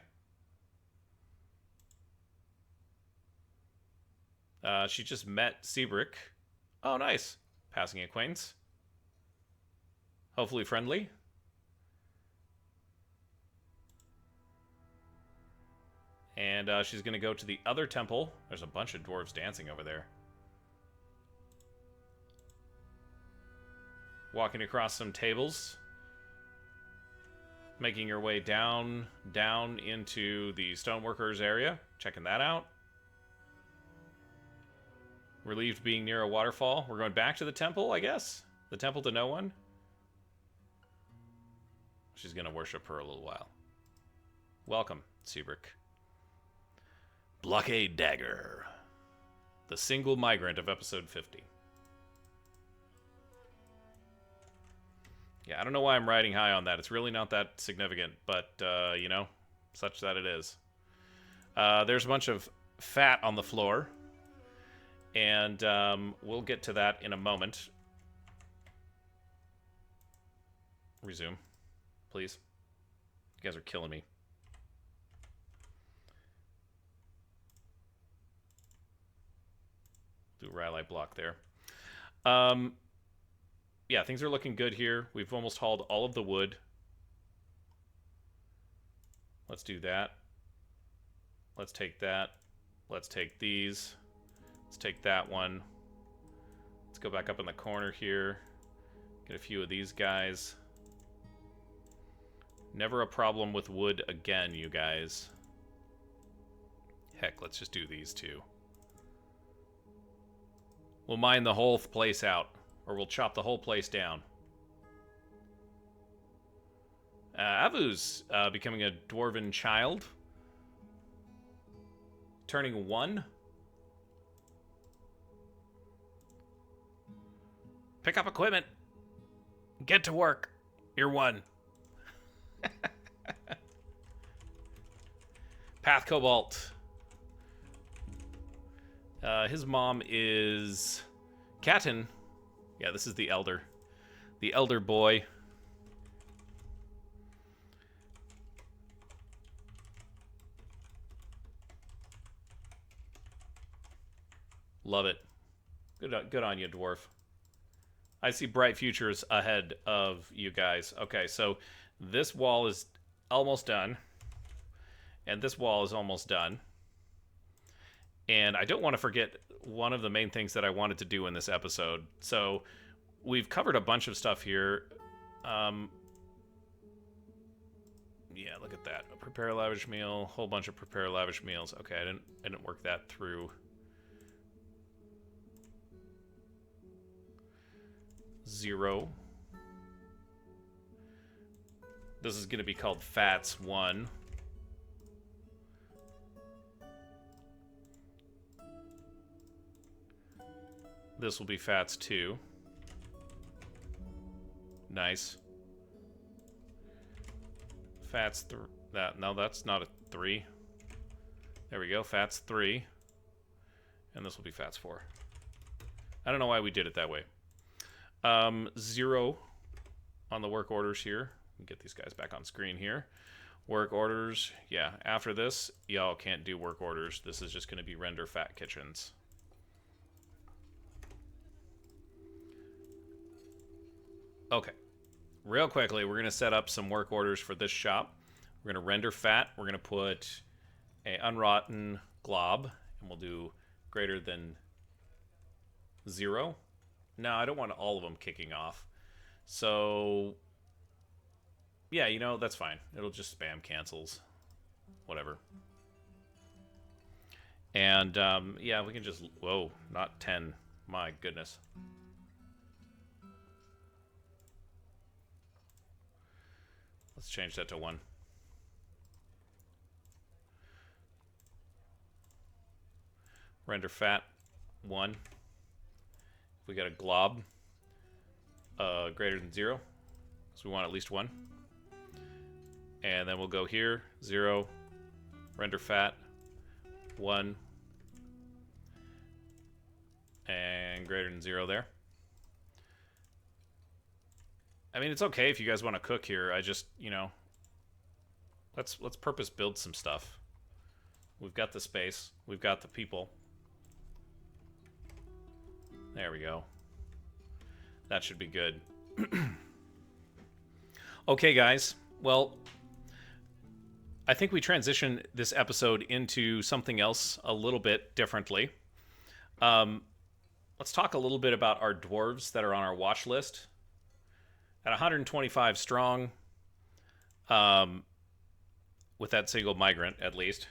She just met Sebrick. Oh, nice. Passing acquaintance. Hopefully friendly. And she's going to go to the other temple. There's a bunch of dwarves dancing over there. Walking across some tables. Making her way down into the stoneworkers area. Checking that out. Relieved being near a waterfall. We're going back to the temple, I guess? The temple to no one? She's going to worship her a little while. Welcome, Seabrick. Blockade Dagger. The single migrant of episode 50. Yeah, I don't know why I'm riding high on that. It's really not that significant, but, you know, such that it is. There's a bunch of fat on the floor, and we'll get to that in a moment. Resume, please. You guys are killing me. Do a rally block there. Yeah, things are looking good here. We've almost hauled all of the wood. Let's do that. Let's take that. Let's take these. Let's take that one. Let's go back up in the corner here. Get a few of these guys. Never a problem with wood again, you guys. Heck, let's just do these two. We'll mine the whole place out. Or we'll chop the whole place down. Avu's becoming a dwarven child. Turning 1. Pick up equipment. Get to work. You're 1. Path Cobalt. His mom is Catten. Yeah, this is the elder. The elder boy. Love it. Good on you, Dwarf. I see bright futures ahead of you guys. Okay, so this wall is almost done. And this wall is almost done. And I don't want to forget one of the main things that I wanted to do in this episode. So we've covered a bunch of stuff here. Yeah, look at that. A prepare a lavish meal, whole bunch of prepare lavish meals. Okay, I didn't work that through. 0. This is going to be called Fats 1. This will be Fats 2. Nice. Fats 3. No, that's not a 3. There we go. Fats 3. And this will be Fats 4. I don't know why we did it that way. 0 on the work orders here. Get these guys back on screen here. Work orders. Yeah, after this, y'all can't do work orders. This is just going to be render fat kitchens. Okay, real quickly, we're going to set up some work orders for this shop. We're going to render fat. We're going to put a unrotten glob, and we'll do greater than 0. No, I don't want all of them kicking off. So, yeah, you know, that's fine. It'll just spam cancels. Whatever. And, yeah, we can just... Whoa, not 10. My goodness. Let's change that to 1. Render fat 1. We got a glob greater than 0, so we want at least 1. And then we'll go here, 0, render fat 1, and greater than 0 there. I mean, it's okay if you guys want to cook here. I just, you know, let's purpose build some stuff. We've got the space. We've got the people. There we go. That should be good. Okay, guys. Well, I think we transition this episode into something else a little bit differently. Let's talk a little bit about our dwarves that are on our watch list. At 125 strong, with that single migrant, at least,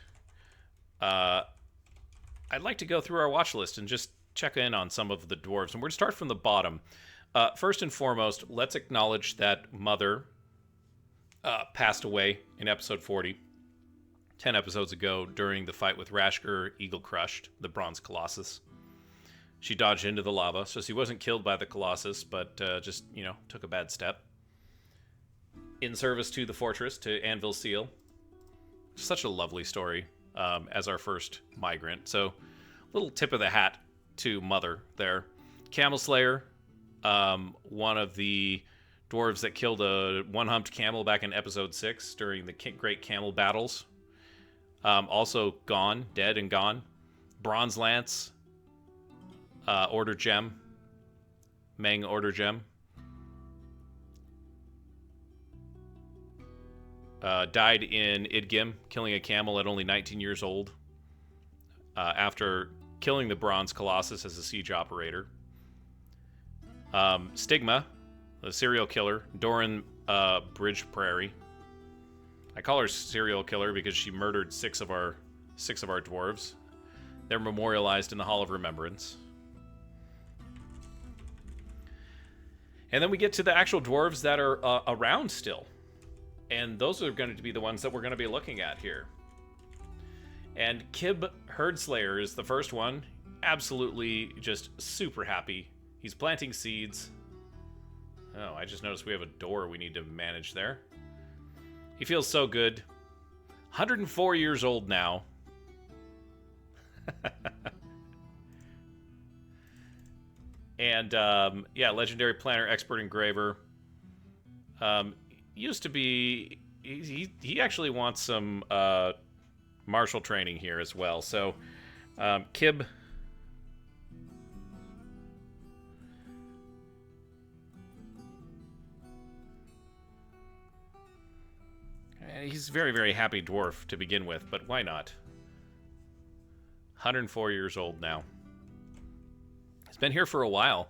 I'd like to go through our watch list and just check in on some of the dwarves, and we're going to start from the bottom. First and foremost, let's acknowledge that Mother passed away in episode 40, 10 episodes ago, during the fight with Rashgur Eagle Crushed, the bronze colossus. She dodged into the lava, so she wasn't killed by the colossus, but just, took a bad step. In service to the fortress, to Anvilseal. Such a lovely story as our first migrant. So, little tip of the hat to Mother there. Camel Slayer, one of the dwarves that killed a one-humped camel back in episode 6 during the Great Camel Battles. Also gone, dead and gone. Bronze Lance, Order Gem, Meng Order Gem. Died in Idgim, killing a camel at only 19 years old, after killing the bronze colossus as a siege operator. Stigma, the serial killer, Doran Bridge Prairie. I call her serial killer because she murdered six of our dwarves. They're memorialized in the Hall of Remembrance. And then we get to the actual dwarves that are around still. And those are going to be the ones that we're going to be looking at here. And Kib Herdslayer is the first one. Absolutely just super happy. He's planting seeds. Oh, I just noticed we have a door we need to manage there. He feels so good. 104 years old now. And, legendary planner, expert engraver. Used to be... He actually wants some martial training here as well. So, Kib... He's a very, very happy dwarf to begin with, but why not? 104 years old now. He's been here for a while.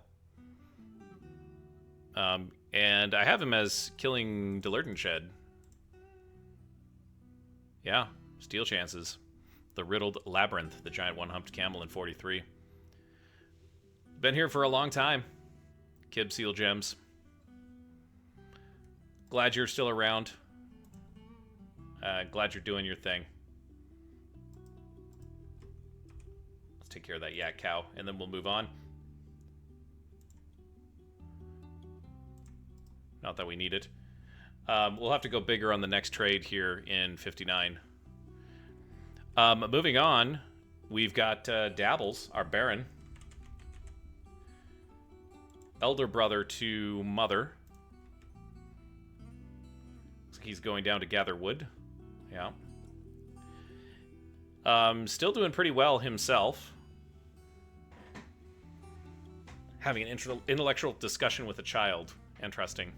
And I have him as killing Delurtenshed. Yeah, steal chances. The Riddled Labyrinth, the giant one-humped camel in 43. Been here for a long time. Kib Seal Gems. Glad you're still around. Glad you're doing your thing. Let's take care of that yak cow, and then we'll move on. Not that we need it. We'll have to go bigger on the next trade here in 59. Moving on, we've got Dabbles, our Baron. Elder brother to Mother. Looks like he's going down to gather wood. Yeah. Still doing pretty well himself. Having an intellectual discussion with a child. Interesting.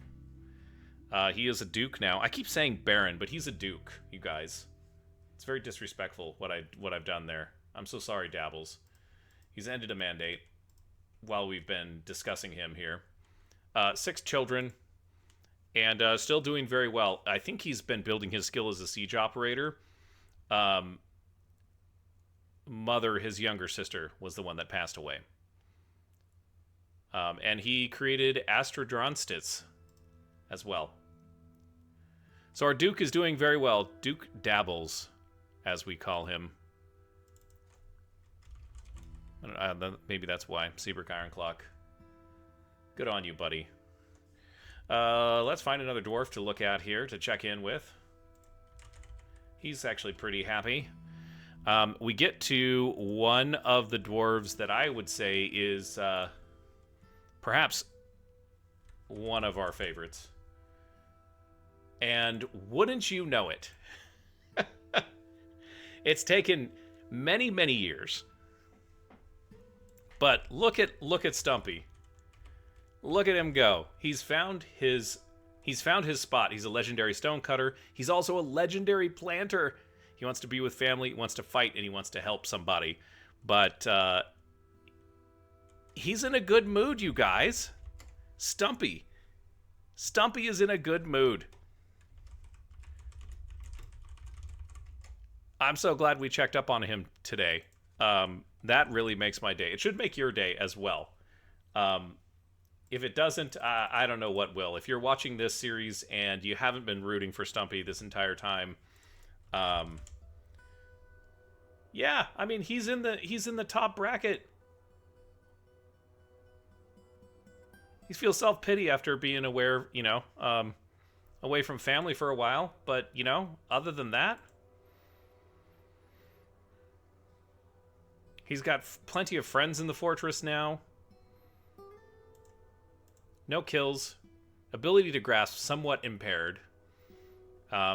He is a duke now. I keep saying Baron, but he's a duke, you guys. It's very disrespectful what I've done there. I'm so sorry, Dabbles. He's ended a mandate while we've been discussing him here. 6 children. And still doing very well. I think he's been building his skill as a siege operator. Mother, his younger sister, was the one that passed away. And he created Astrodronstitz as well. So our Duke is doing very well. Duke Dabbles, as we call him. Maybe that's why. Seabrook Ironclock. Good on you, buddy. Let's find another dwarf to look at here, to check in with. He's actually pretty happy. We get to one of the dwarves that I would say is perhaps one of our favorites. And wouldn't you know it? It's taken many, many years. But look at Stumpy. Look at him go. He's found his spot. He's a legendary stonecutter. He's also a legendary planter. He wants to be with family, he wants to fight, and he wants to help somebody. But he's in a good mood, you guys. Stumpy. Stumpy is in a good mood. I'm so glad we checked up on him today. That really makes my day. It should make your day as well. Um, if it doesn't, I don't know what will. If you're watching this series and you haven't been rooting for Stumpy this entire time, um, yeah, I mean he's in the top bracket. He feels self pity after being away from family for a while. But other than that, he's got plenty of friends in the fortress now. No kills. Ability to grasp somewhat impaired.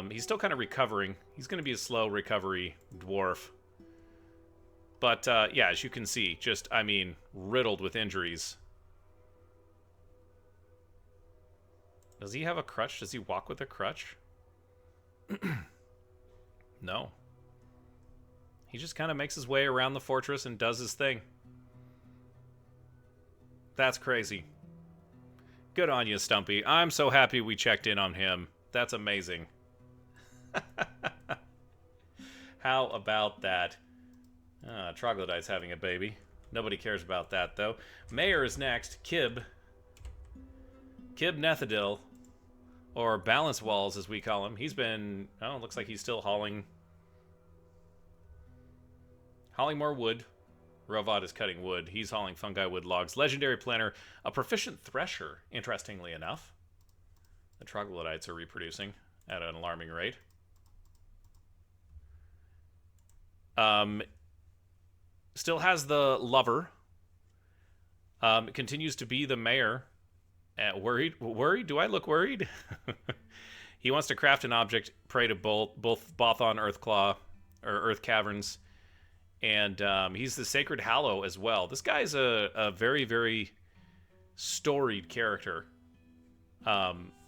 He's still kind of recovering. He's going to be a slow recovery dwarf. But, yeah, as you can see, riddled with injuries. Does he have a crutch? Does he walk with a crutch? No. He just kind of makes his way around the fortress and does his thing. That's crazy. Good on you, Stumpy. I'm so happy we checked in on him. That's amazing. How about that? Troglodyte's having a baby. Nobody cares about that, though. Mayor is next. Kib Nethadil, or Balance Walls, as we call him. He's been... Oh, looks like he's still hauling more wood. Rovad is cutting wood. He's hauling fungi wood logs. Legendary planter, a proficient thresher, interestingly enough. The troglodytes are reproducing at an alarming rate. Still has the lover. Continues to be the mayor. Worried? Do I look worried? He wants to craft an object prey to both Bothon Earthclaw, or Earth Caverns. And he's the Sacred Hallow as well. This guy's a very, very storied character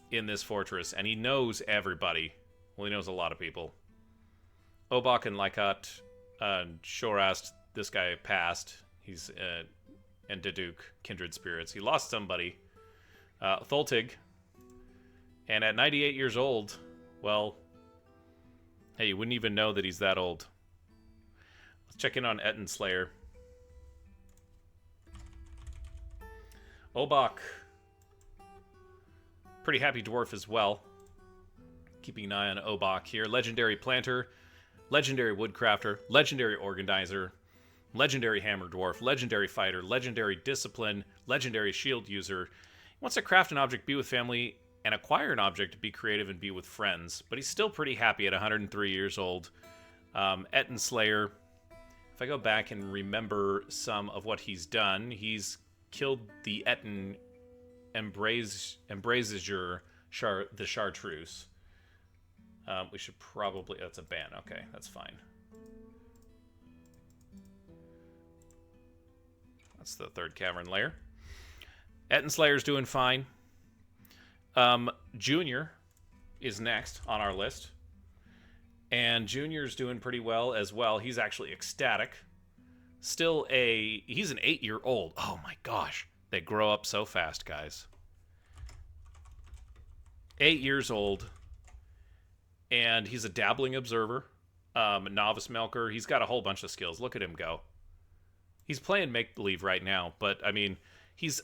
in this fortress. And he knows everybody. Well, he knows a lot of people. Obak and Lykat and Shorast, this guy passed. He's and Deduk, kindred spirits. He lost somebody. Tholtig. And at 98 years old, well, hey, you wouldn't even know that he's that old. Check in on Etten Slayer. Obak. Pretty happy dwarf as well. Keeping an eye on Obak here. Legendary planter. Legendary woodcrafter. Legendary organizer. Legendary hammer dwarf. Legendary fighter. Legendary discipline. Legendary shield user. He wants to craft an object, be with family, and acquire an object, be creative, and be with friends. But he's still pretty happy at 103 years old. Etten Slayer. If I go back and remember some of what he's done, he's killed the Etten Embrazier, the Chartreuse. We should probably... That's a ban. Okay, that's fine. That's the third cavern layer. Etten Slayer's doing fine. Junior is next on our list. And Junior's doing pretty well as well. He's actually ecstatic. He's an 8-year-old. Oh my gosh. They grow up so fast, guys. 8 years old. And he's a dabbling observer. Novice milker. He's got a whole bunch of skills. Look at him go. He's playing make-believe right now. But, I mean, he's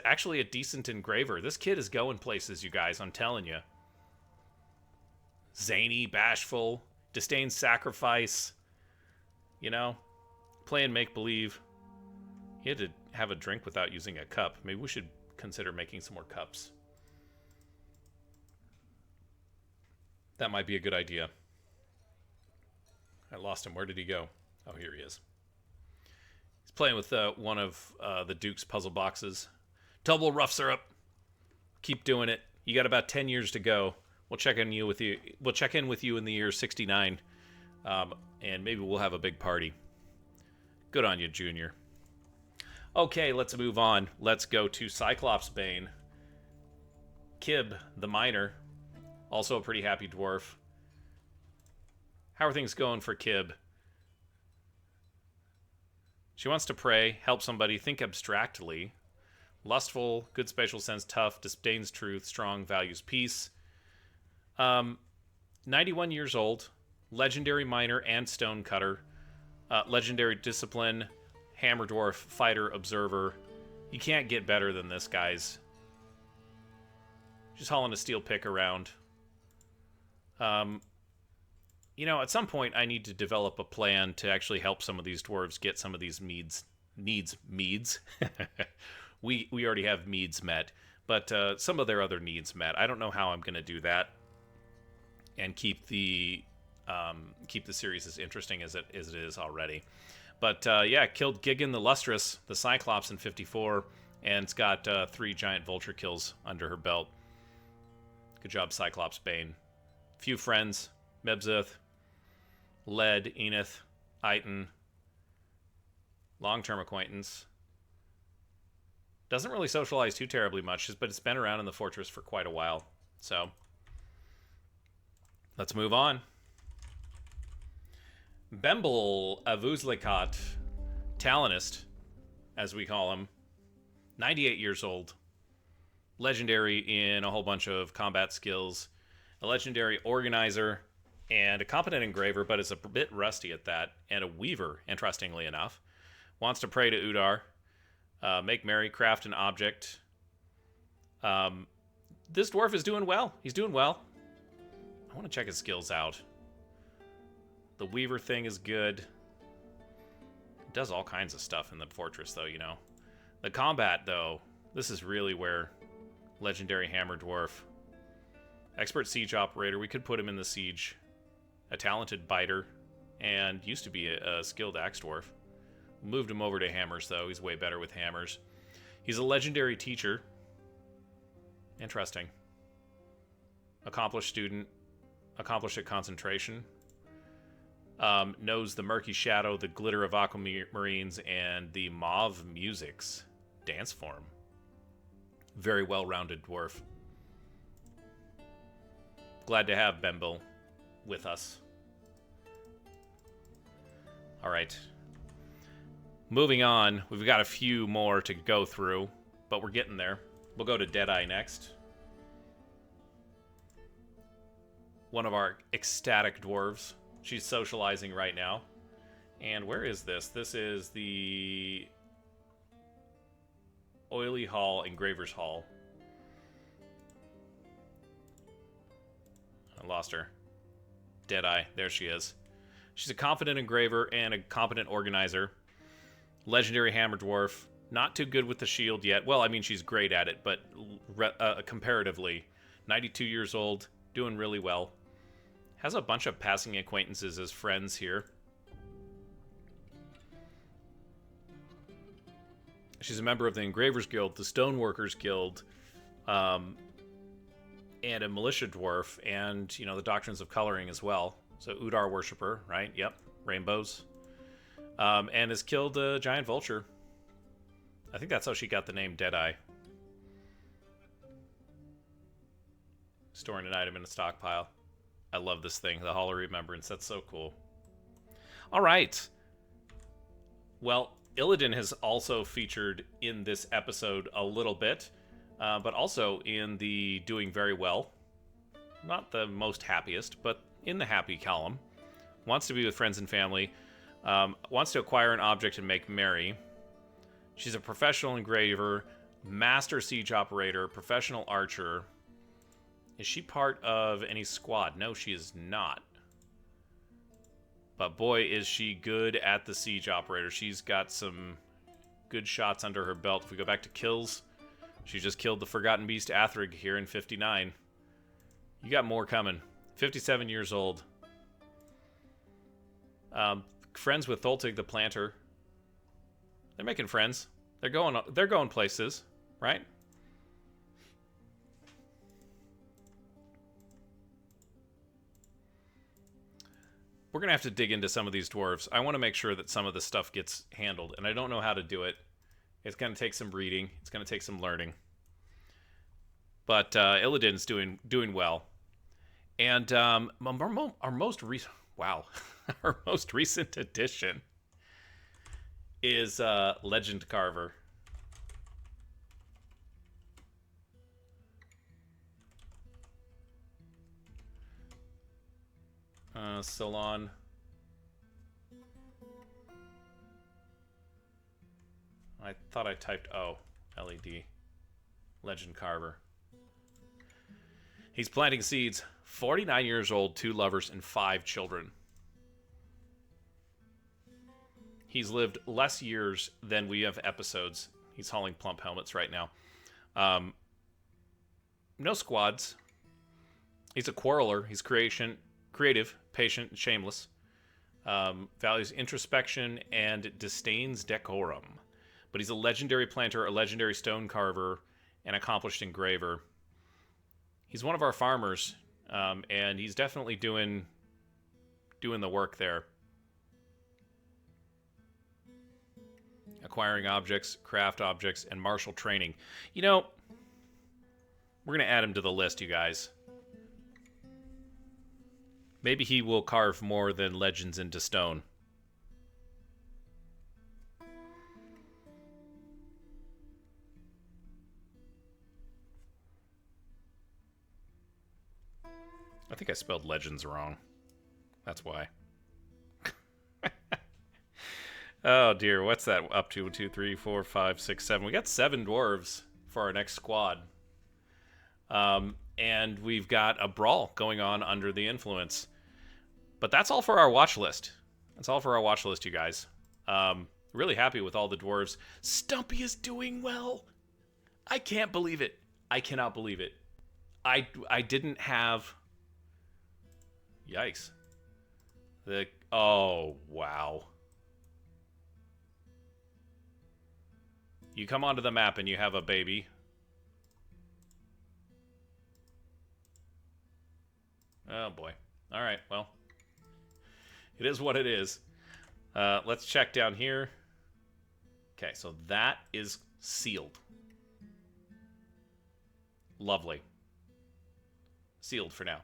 actually a decent engraver. This kid is going places, you guys. I'm telling you. Zany, bashful, disdains sacrifice, playing make-believe. He had to have a drink without using a cup. Maybe we should consider making some more cups. That might be a good idea. I lost him. Where did he go? Oh, here he is. He's playing with one of the Duke's puzzle boxes. Double rough syrup. Keep doing it. You got about 10 years to go. We'll check in with you in the year 69, and maybe we'll have a big party. Good on you, Junior. Okay, let's move on. Let's go to Cyclops Bane. Kib, the miner, also a pretty happy dwarf. How are things going for Kib? She wants to pray, help somebody, think abstractly. Lustful, good spatial sense, tough, disdains truth, strong, values peace. 91 years old, legendary miner and stone cutter. Legendary discipline, hammer dwarf, fighter, observer. You can't get better than this, guys. Just hauling a steel pick around. You know, at some point I need to develop a plan to actually help some of these dwarves get some of these meads. we already have needs met, but some of their other needs met. I don't know how I'm going to do that and keep the series as interesting as it is already. But yeah, killed Gigan the Lustrous, the Cyclops in 54, and it's got 3 giant vulture kills under her belt. Good job, Cyclops Bane. Few friends: Mebzith, Led, Enith, Iton. Long-term acquaintance. Doesn't really socialize too terribly much, but it's been around in the fortress for quite a while. So, let's move on. Bemble Avuzlikat, Talonist, as we call him. 98 years old. Legendary in a whole bunch of combat skills. A legendary organizer and a competent engraver, but is a bit rusty at that. And a weaver, interestingly enough. Wants to pray to Udar. Make merry, craft an object. This dwarf is doing well. He's doing well. I want to check his skills out. The weaver thing is good. It does all kinds of stuff in the fortress, though, you know. The combat, though, this is really where legendary hammer dwarf. Expert siege operator. We could put him in the siege. A talented biter. And used to be a skilled axe dwarf. Moved him over to hammers, though. He's way better with hammers. He's a legendary teacher. Interesting. Accomplished student. Accomplished at concentration. Knows the murky shadow, the glitter of aquamarines, and the mauve music's dance form. Very well-rounded dwarf. Glad to have Bemble with us. All right. Moving on, we've got a few more to go through, but we're getting there. We'll go to Deadeye next. One of our ecstatic dwarves. She's socializing right now. And where is this? This is the Oily Hall, Engraver's Hall. I lost her. Deadeye, there she is. She's a confident engraver and a competent organizer. Legendary hammer dwarf. Not too good with the shield yet. Well, I mean, she's great at it, but comparatively. 92 years old. Doing really well. Has a bunch of passing acquaintances as friends here. She's a member of the Engravers Guild, the Stoneworkers Guild, and a militia dwarf, and, you know, the Doctrines of Coloring as well. So, Udar worshiper, right? Yep. Rainbows. And has killed a giant vulture. I think that's how she got the name Deadeye. Storing an item in a stockpile. I love this thing, the Hall of Remembrance. That's so cool. All right. Well, Illidan has also featured in this episode a little bit, but also in the doing very well. Not the most happiest, but in the happy column. Wants to be with friends and family. Wants to acquire an object and make merry. She's a professional engraver, master siege operator, professional archer. Is she part of any squad? No, she is not. But boy, is she good at the siege operator. She's got some good shots under her belt. If we go back to kills, she just killed the Forgotten Beast Athrig here in 59. You got more coming. 57 years old. Friends with Tholtig the Planter. They're making friends. They're going places, right? We're going to have to dig into some of these dwarves. I want to make sure that some of this stuff gets handled, and I don't know how to do it. It's going to take some reading. It's going to take some learning. But Illidan's doing well. And our most recent... Wow. Our most recent addition is Legend Carver. Salon. I thought I typed O. LED. Legend Carver. He's planting seeds. 49 years old, 2 lovers, and 5 children. He's lived less years than we have episodes. He's hauling plump helmets right now. No squads. He's a quarreler. He's creative, patient, and shameless. Values introspection and disdains decorum. But he's a legendary planter, a legendary stone carver, an accomplished engraver. He's one of our farmers, and he's definitely doing the work there. Acquiring objects, craft objects, and martial training. You know, we're going to add him to the list, you guys. Maybe he will carve more than legends into stone. I think I spelled legends wrong. That's why. Oh dear, what's that up to? 1, 2, 3, 4, 5, 6, 7. We got 7 dwarves for our next squad. And we've got a brawl going on under the influence. But that's all for our watch list. That's all for our watch list, you guys. Really happy with all the dwarves. Stumpy is doing well. I can't believe it. I cannot believe it. I didn't have... Yikes. Oh, wow. You come onto the map and you have a baby. Oh, boy. All right, well. It is what it is. Let's check down here. Okay, so that is sealed. Lovely. Sealed for now.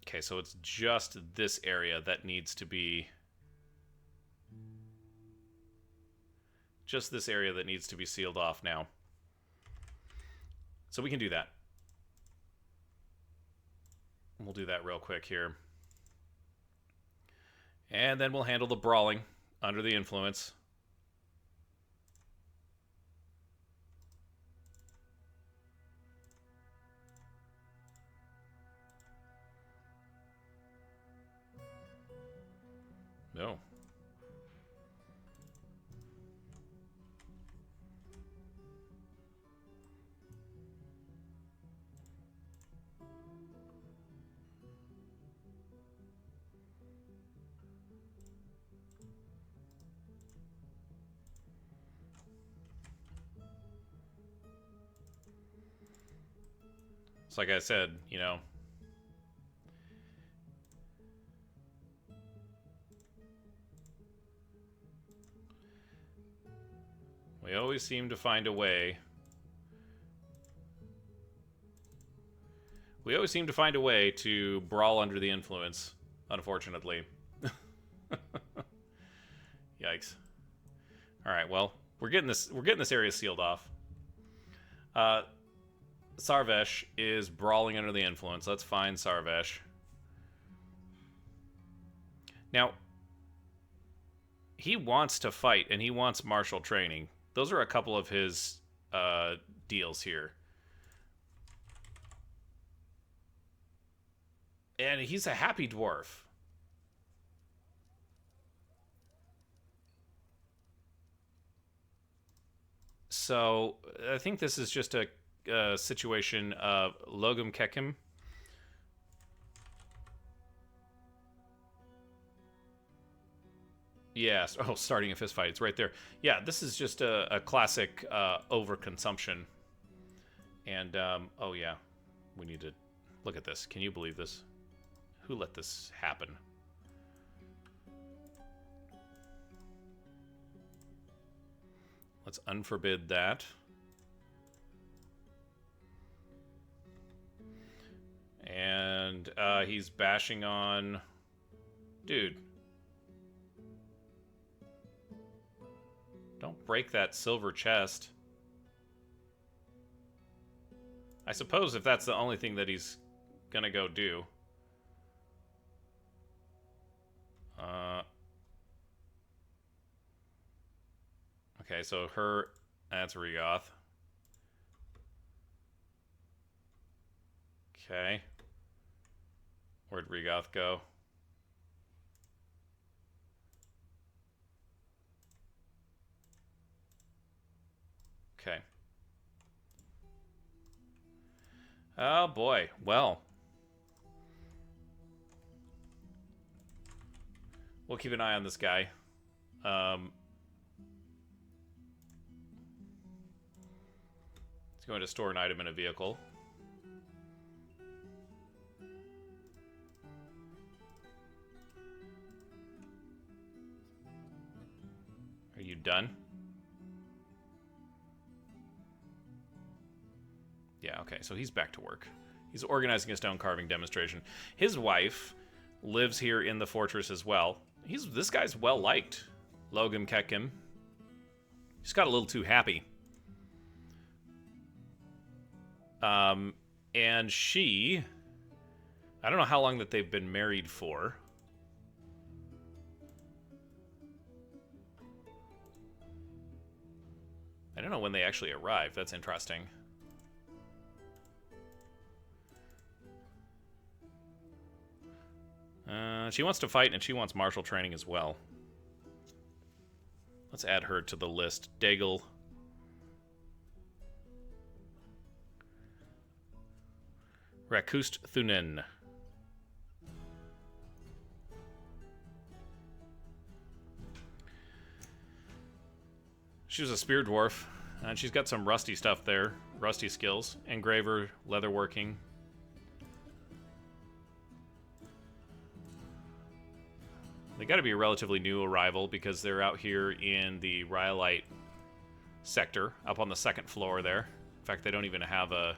Okay, so it's just this area that needs to be... Just this area that needs to be sealed off now. So we can do that. We'll do that real quick here. And then we'll handle the brawling under the influence. No. It's like I said, you know. We always seem to find a way. We always seem to find a way to brawl under the influence, unfortunately. Yikes. All right, well, we're getting this area sealed off. Sarvesh is brawling under the influence. Let's find Sarvesh. Now, he wants to fight, and he wants martial training. Those are a couple of his deals here. And he's a happy dwarf. So, I think this is just a situation of Logum Kekim. Yes. Oh, starting a fist fight. It's right there. Yeah, this is just a classic overconsumption. And, oh yeah. We need to look at this. Can you believe this? Who let this happen? Let's unforbid that. And he's bashing on... Dude. Don't break that silver chest. I suppose if that's the only thing that he's gonna go do. Okay, so her... That's Regoth. Okay. Where'd Regoth go? Okay. Oh boy. Well. We'll keep an eye on this guy. He's going to store an item in a vehicle. Are you done? Yeah, okay, so he's back to work. He's organizing a stone carving demonstration. His wife lives here in the fortress as well. This guy's well liked. Logum Kekim. He's got a little too happy. And she... I don't know how long that they've been married for. I don't know when they actually arrived. That's interesting. She wants to fight, and she wants martial training as well. Let's add her to the list. Daigle. Rakust Thunen. She was a spear dwarf, and she's got some rusty stuff there. Rusty skills. Engraver, leatherworking. They got to be a relatively new arrival because they're out here in the Rhyolite sector, up on the second floor there. In fact, they don't even have a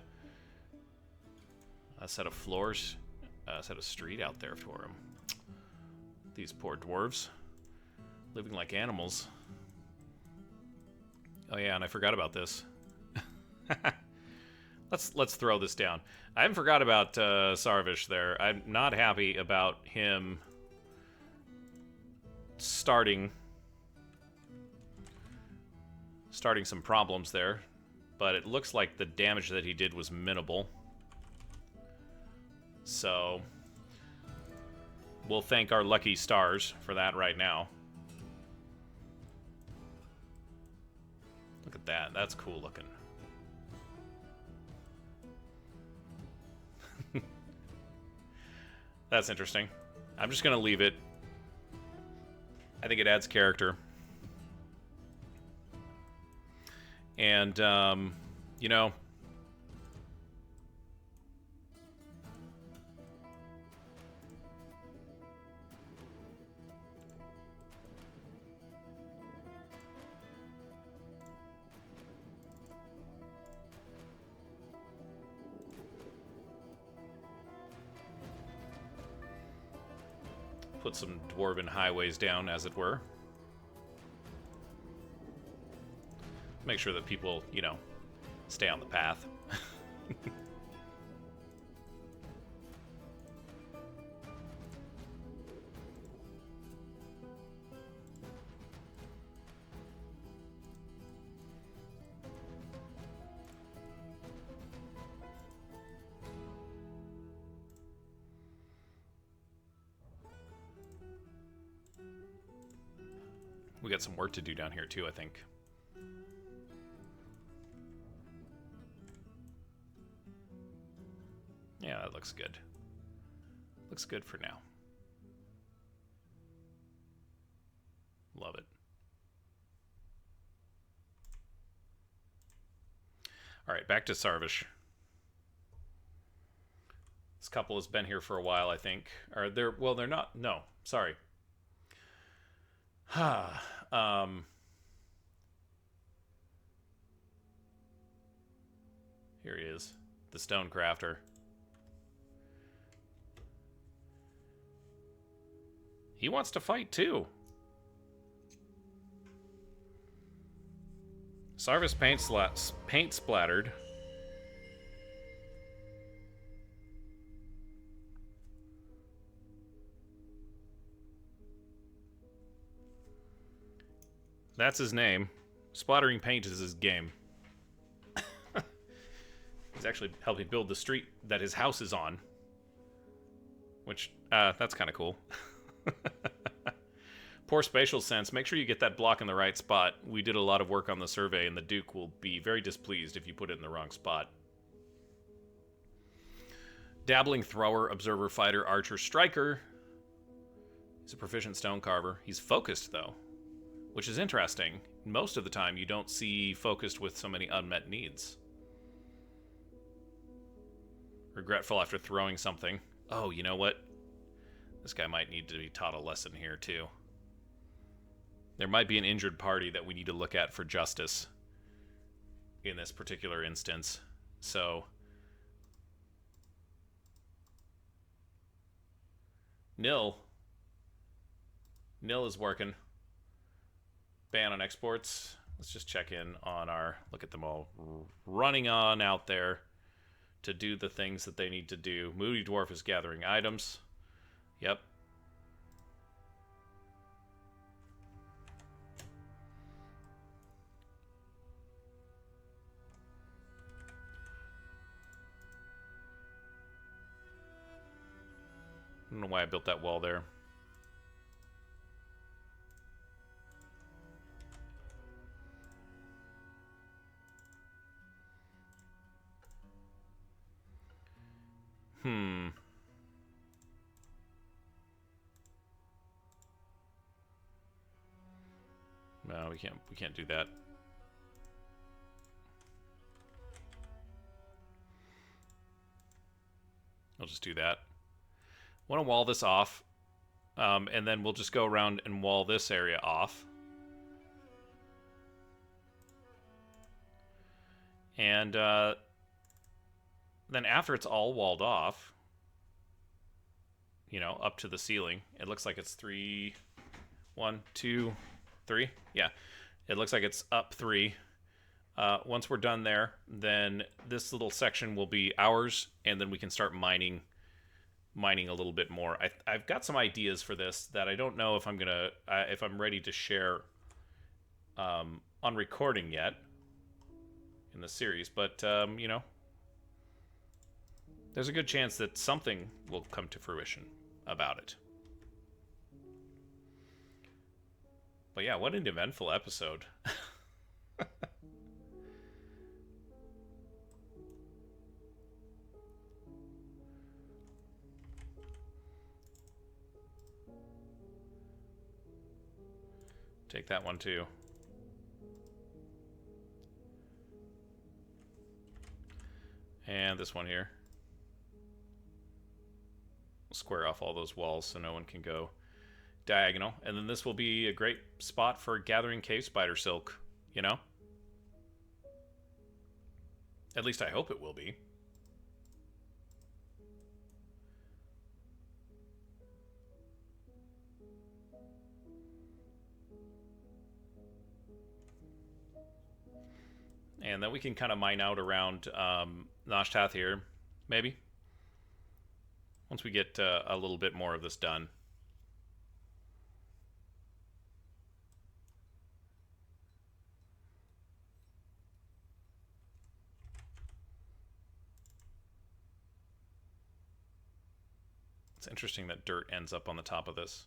set of floors, a set of street out there for them. These poor dwarves, living like animals. Oh yeah, and I forgot about this. Let's throw this down. I haven't forgot about Sarvish there. I'm not happy about him starting some problems there, but it looks like the damage that he did was minimal. So we'll thank our lucky stars for that right now. Look at that. That's cool looking. That's interesting. I'm just going to leave it. I think it adds character. And, you know, put some dwarven highways down, as it were. Make sure that people, you know, stay on the path. We got some work to do down here too, I think. Yeah, that looks good. Looks good for now. Love it. All right, back to Sarvish. This couple has been here for a while, I think. Are they? Well, they're not. No, sorry. Here he is, the stone crafter. He wants to fight too. Sarvis paint splattered. That's his name. Splattering paint is his game. He's actually helping build the street that his house is on. Which, that's kind of cool. Poor spatial sense. Make sure you get that block in the right spot. We did a lot of work on the survey, and the Duke will be very displeased if you put it in the wrong spot. Dabbling thrower, observer, fighter, archer, striker. He's a proficient stone carver. He's focused, though, which is interesting. Most of the time, you don't see focused with so many unmet needs. Regretful after throwing something. Oh, you know what? This guy might need to be taught a lesson here, too. There might be an injured party that we need to look at for justice in this particular instance. So, Nil is working. Ban on exports. Let's just check in on our... Look at them all running on out there to do the things that they need to do. Moody Dwarf is gathering items. Yep. I don't know why I built that wall there. No, we can't do that. I'll just do that. Want to wall this off, and then we'll just go around and wall this area off. And then after it's all walled off, you know, up to the ceiling, it looks like it's 3, 1, 2, 3. Yeah, it looks like it's up 3. Once we're done there, then this little section will be ours, and then we can start mining a little bit more. I've got some ideas for this that I don't know if I'm gonna if I'm ready to share on recording yet in the series, but you know, there's a good chance that something will come to fruition about it. But yeah, what an eventful episode. Take that one too. And this one here. We'll square off all those walls so no one can go diagonal. And then this will be a great spot for gathering cave spider silk, you know? At least I hope it will be. And then we can kind of mine out around Noshtath here, maybe. Once we get a little bit more of this done. It's interesting that dirt ends up on the top of this.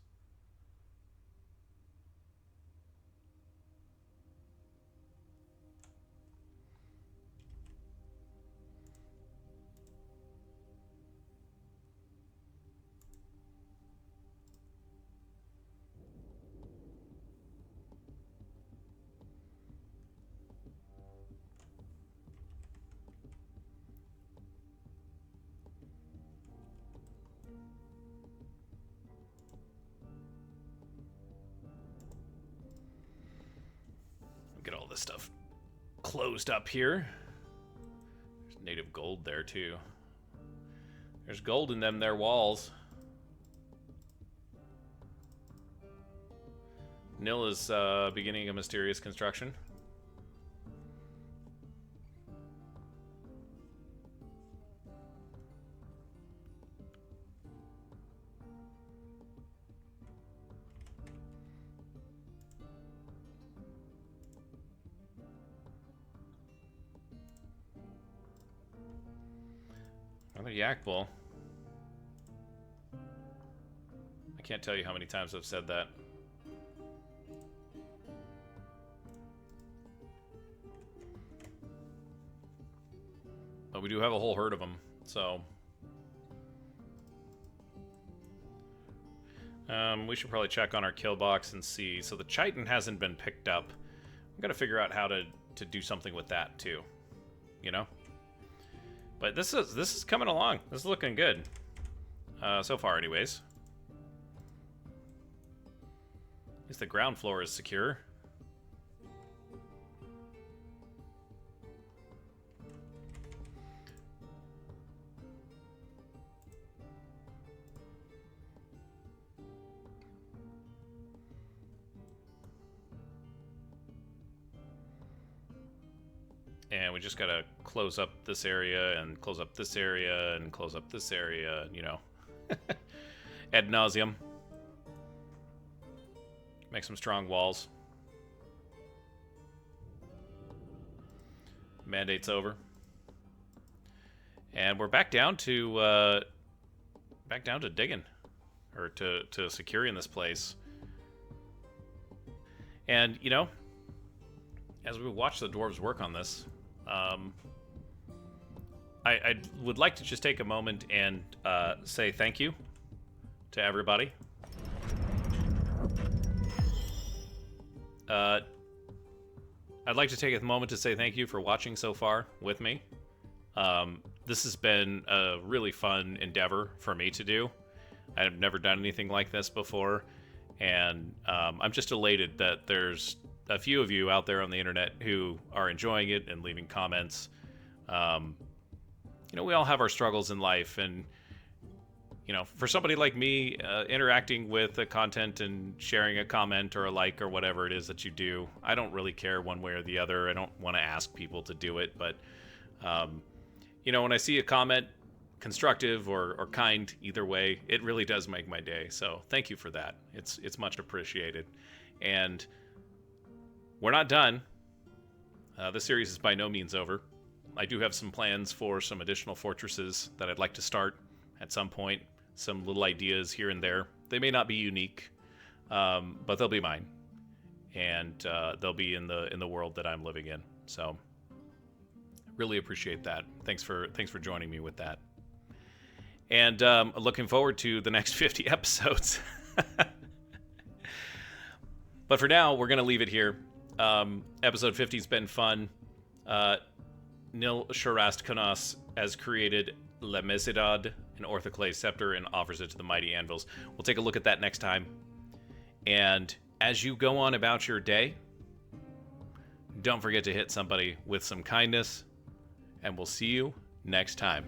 Get all this stuff closed up here. There's native gold there too. There's gold in them there walls. Nil is beginning a mysterious construction. Another yak bull. I can't tell you how many times I've said that. But we do have a whole herd of them, so... we should probably check on our kill box and see. So the chitin hasn't been picked up. I'm gonna figure out how to do something with that too. You know? But this is coming along. This is looking good. So far anyways. At least the ground floor is secure. And we just gotta close up this area, and close up this area, and close up this area, you know. Ad nauseum. Make some strong walls. Mandate's over. And we're back down to digging. Or to securing this place. And, you know, as we watch the dwarves work on this, I would like to just take a moment and say thank you to everybody. I'd like to take a moment to say thank you for watching so far with me. This has been a really fun endeavor for me to do. I've never done anything like this before, and I'm just elated that there's a few of you out there on the internet who are enjoying it and leaving comments. You know, we all have our struggles in life, and you know, for somebody like me, interacting with the content and sharing a comment or a like or whatever it is that you do, I don't really care one way or the other. I don't want to ask people to do it, but you know, when I see a comment, constructive or kind, either way, it really does make my day. So thank you for that. It's much appreciated. And we're not done. This series is by no means over. I do have some plans for some additional fortresses that I'd like to start at some point. Some little ideas here and there. They may not be unique, but they'll be mine, and they'll be in the world that I'm living in. So, really appreciate that. Thanks for joining me with that. And looking forward to the next 50 episodes. But for now, we're gonna leave it here. Episode 50's been fun. Nil Sharast Kanas has created Le Mesidad, an orthoclase scepter, and offers it to the mighty anvils. We'll take a look at that next time. And as you go on about your day, don't forget to hit somebody with some kindness, and we'll see you next time.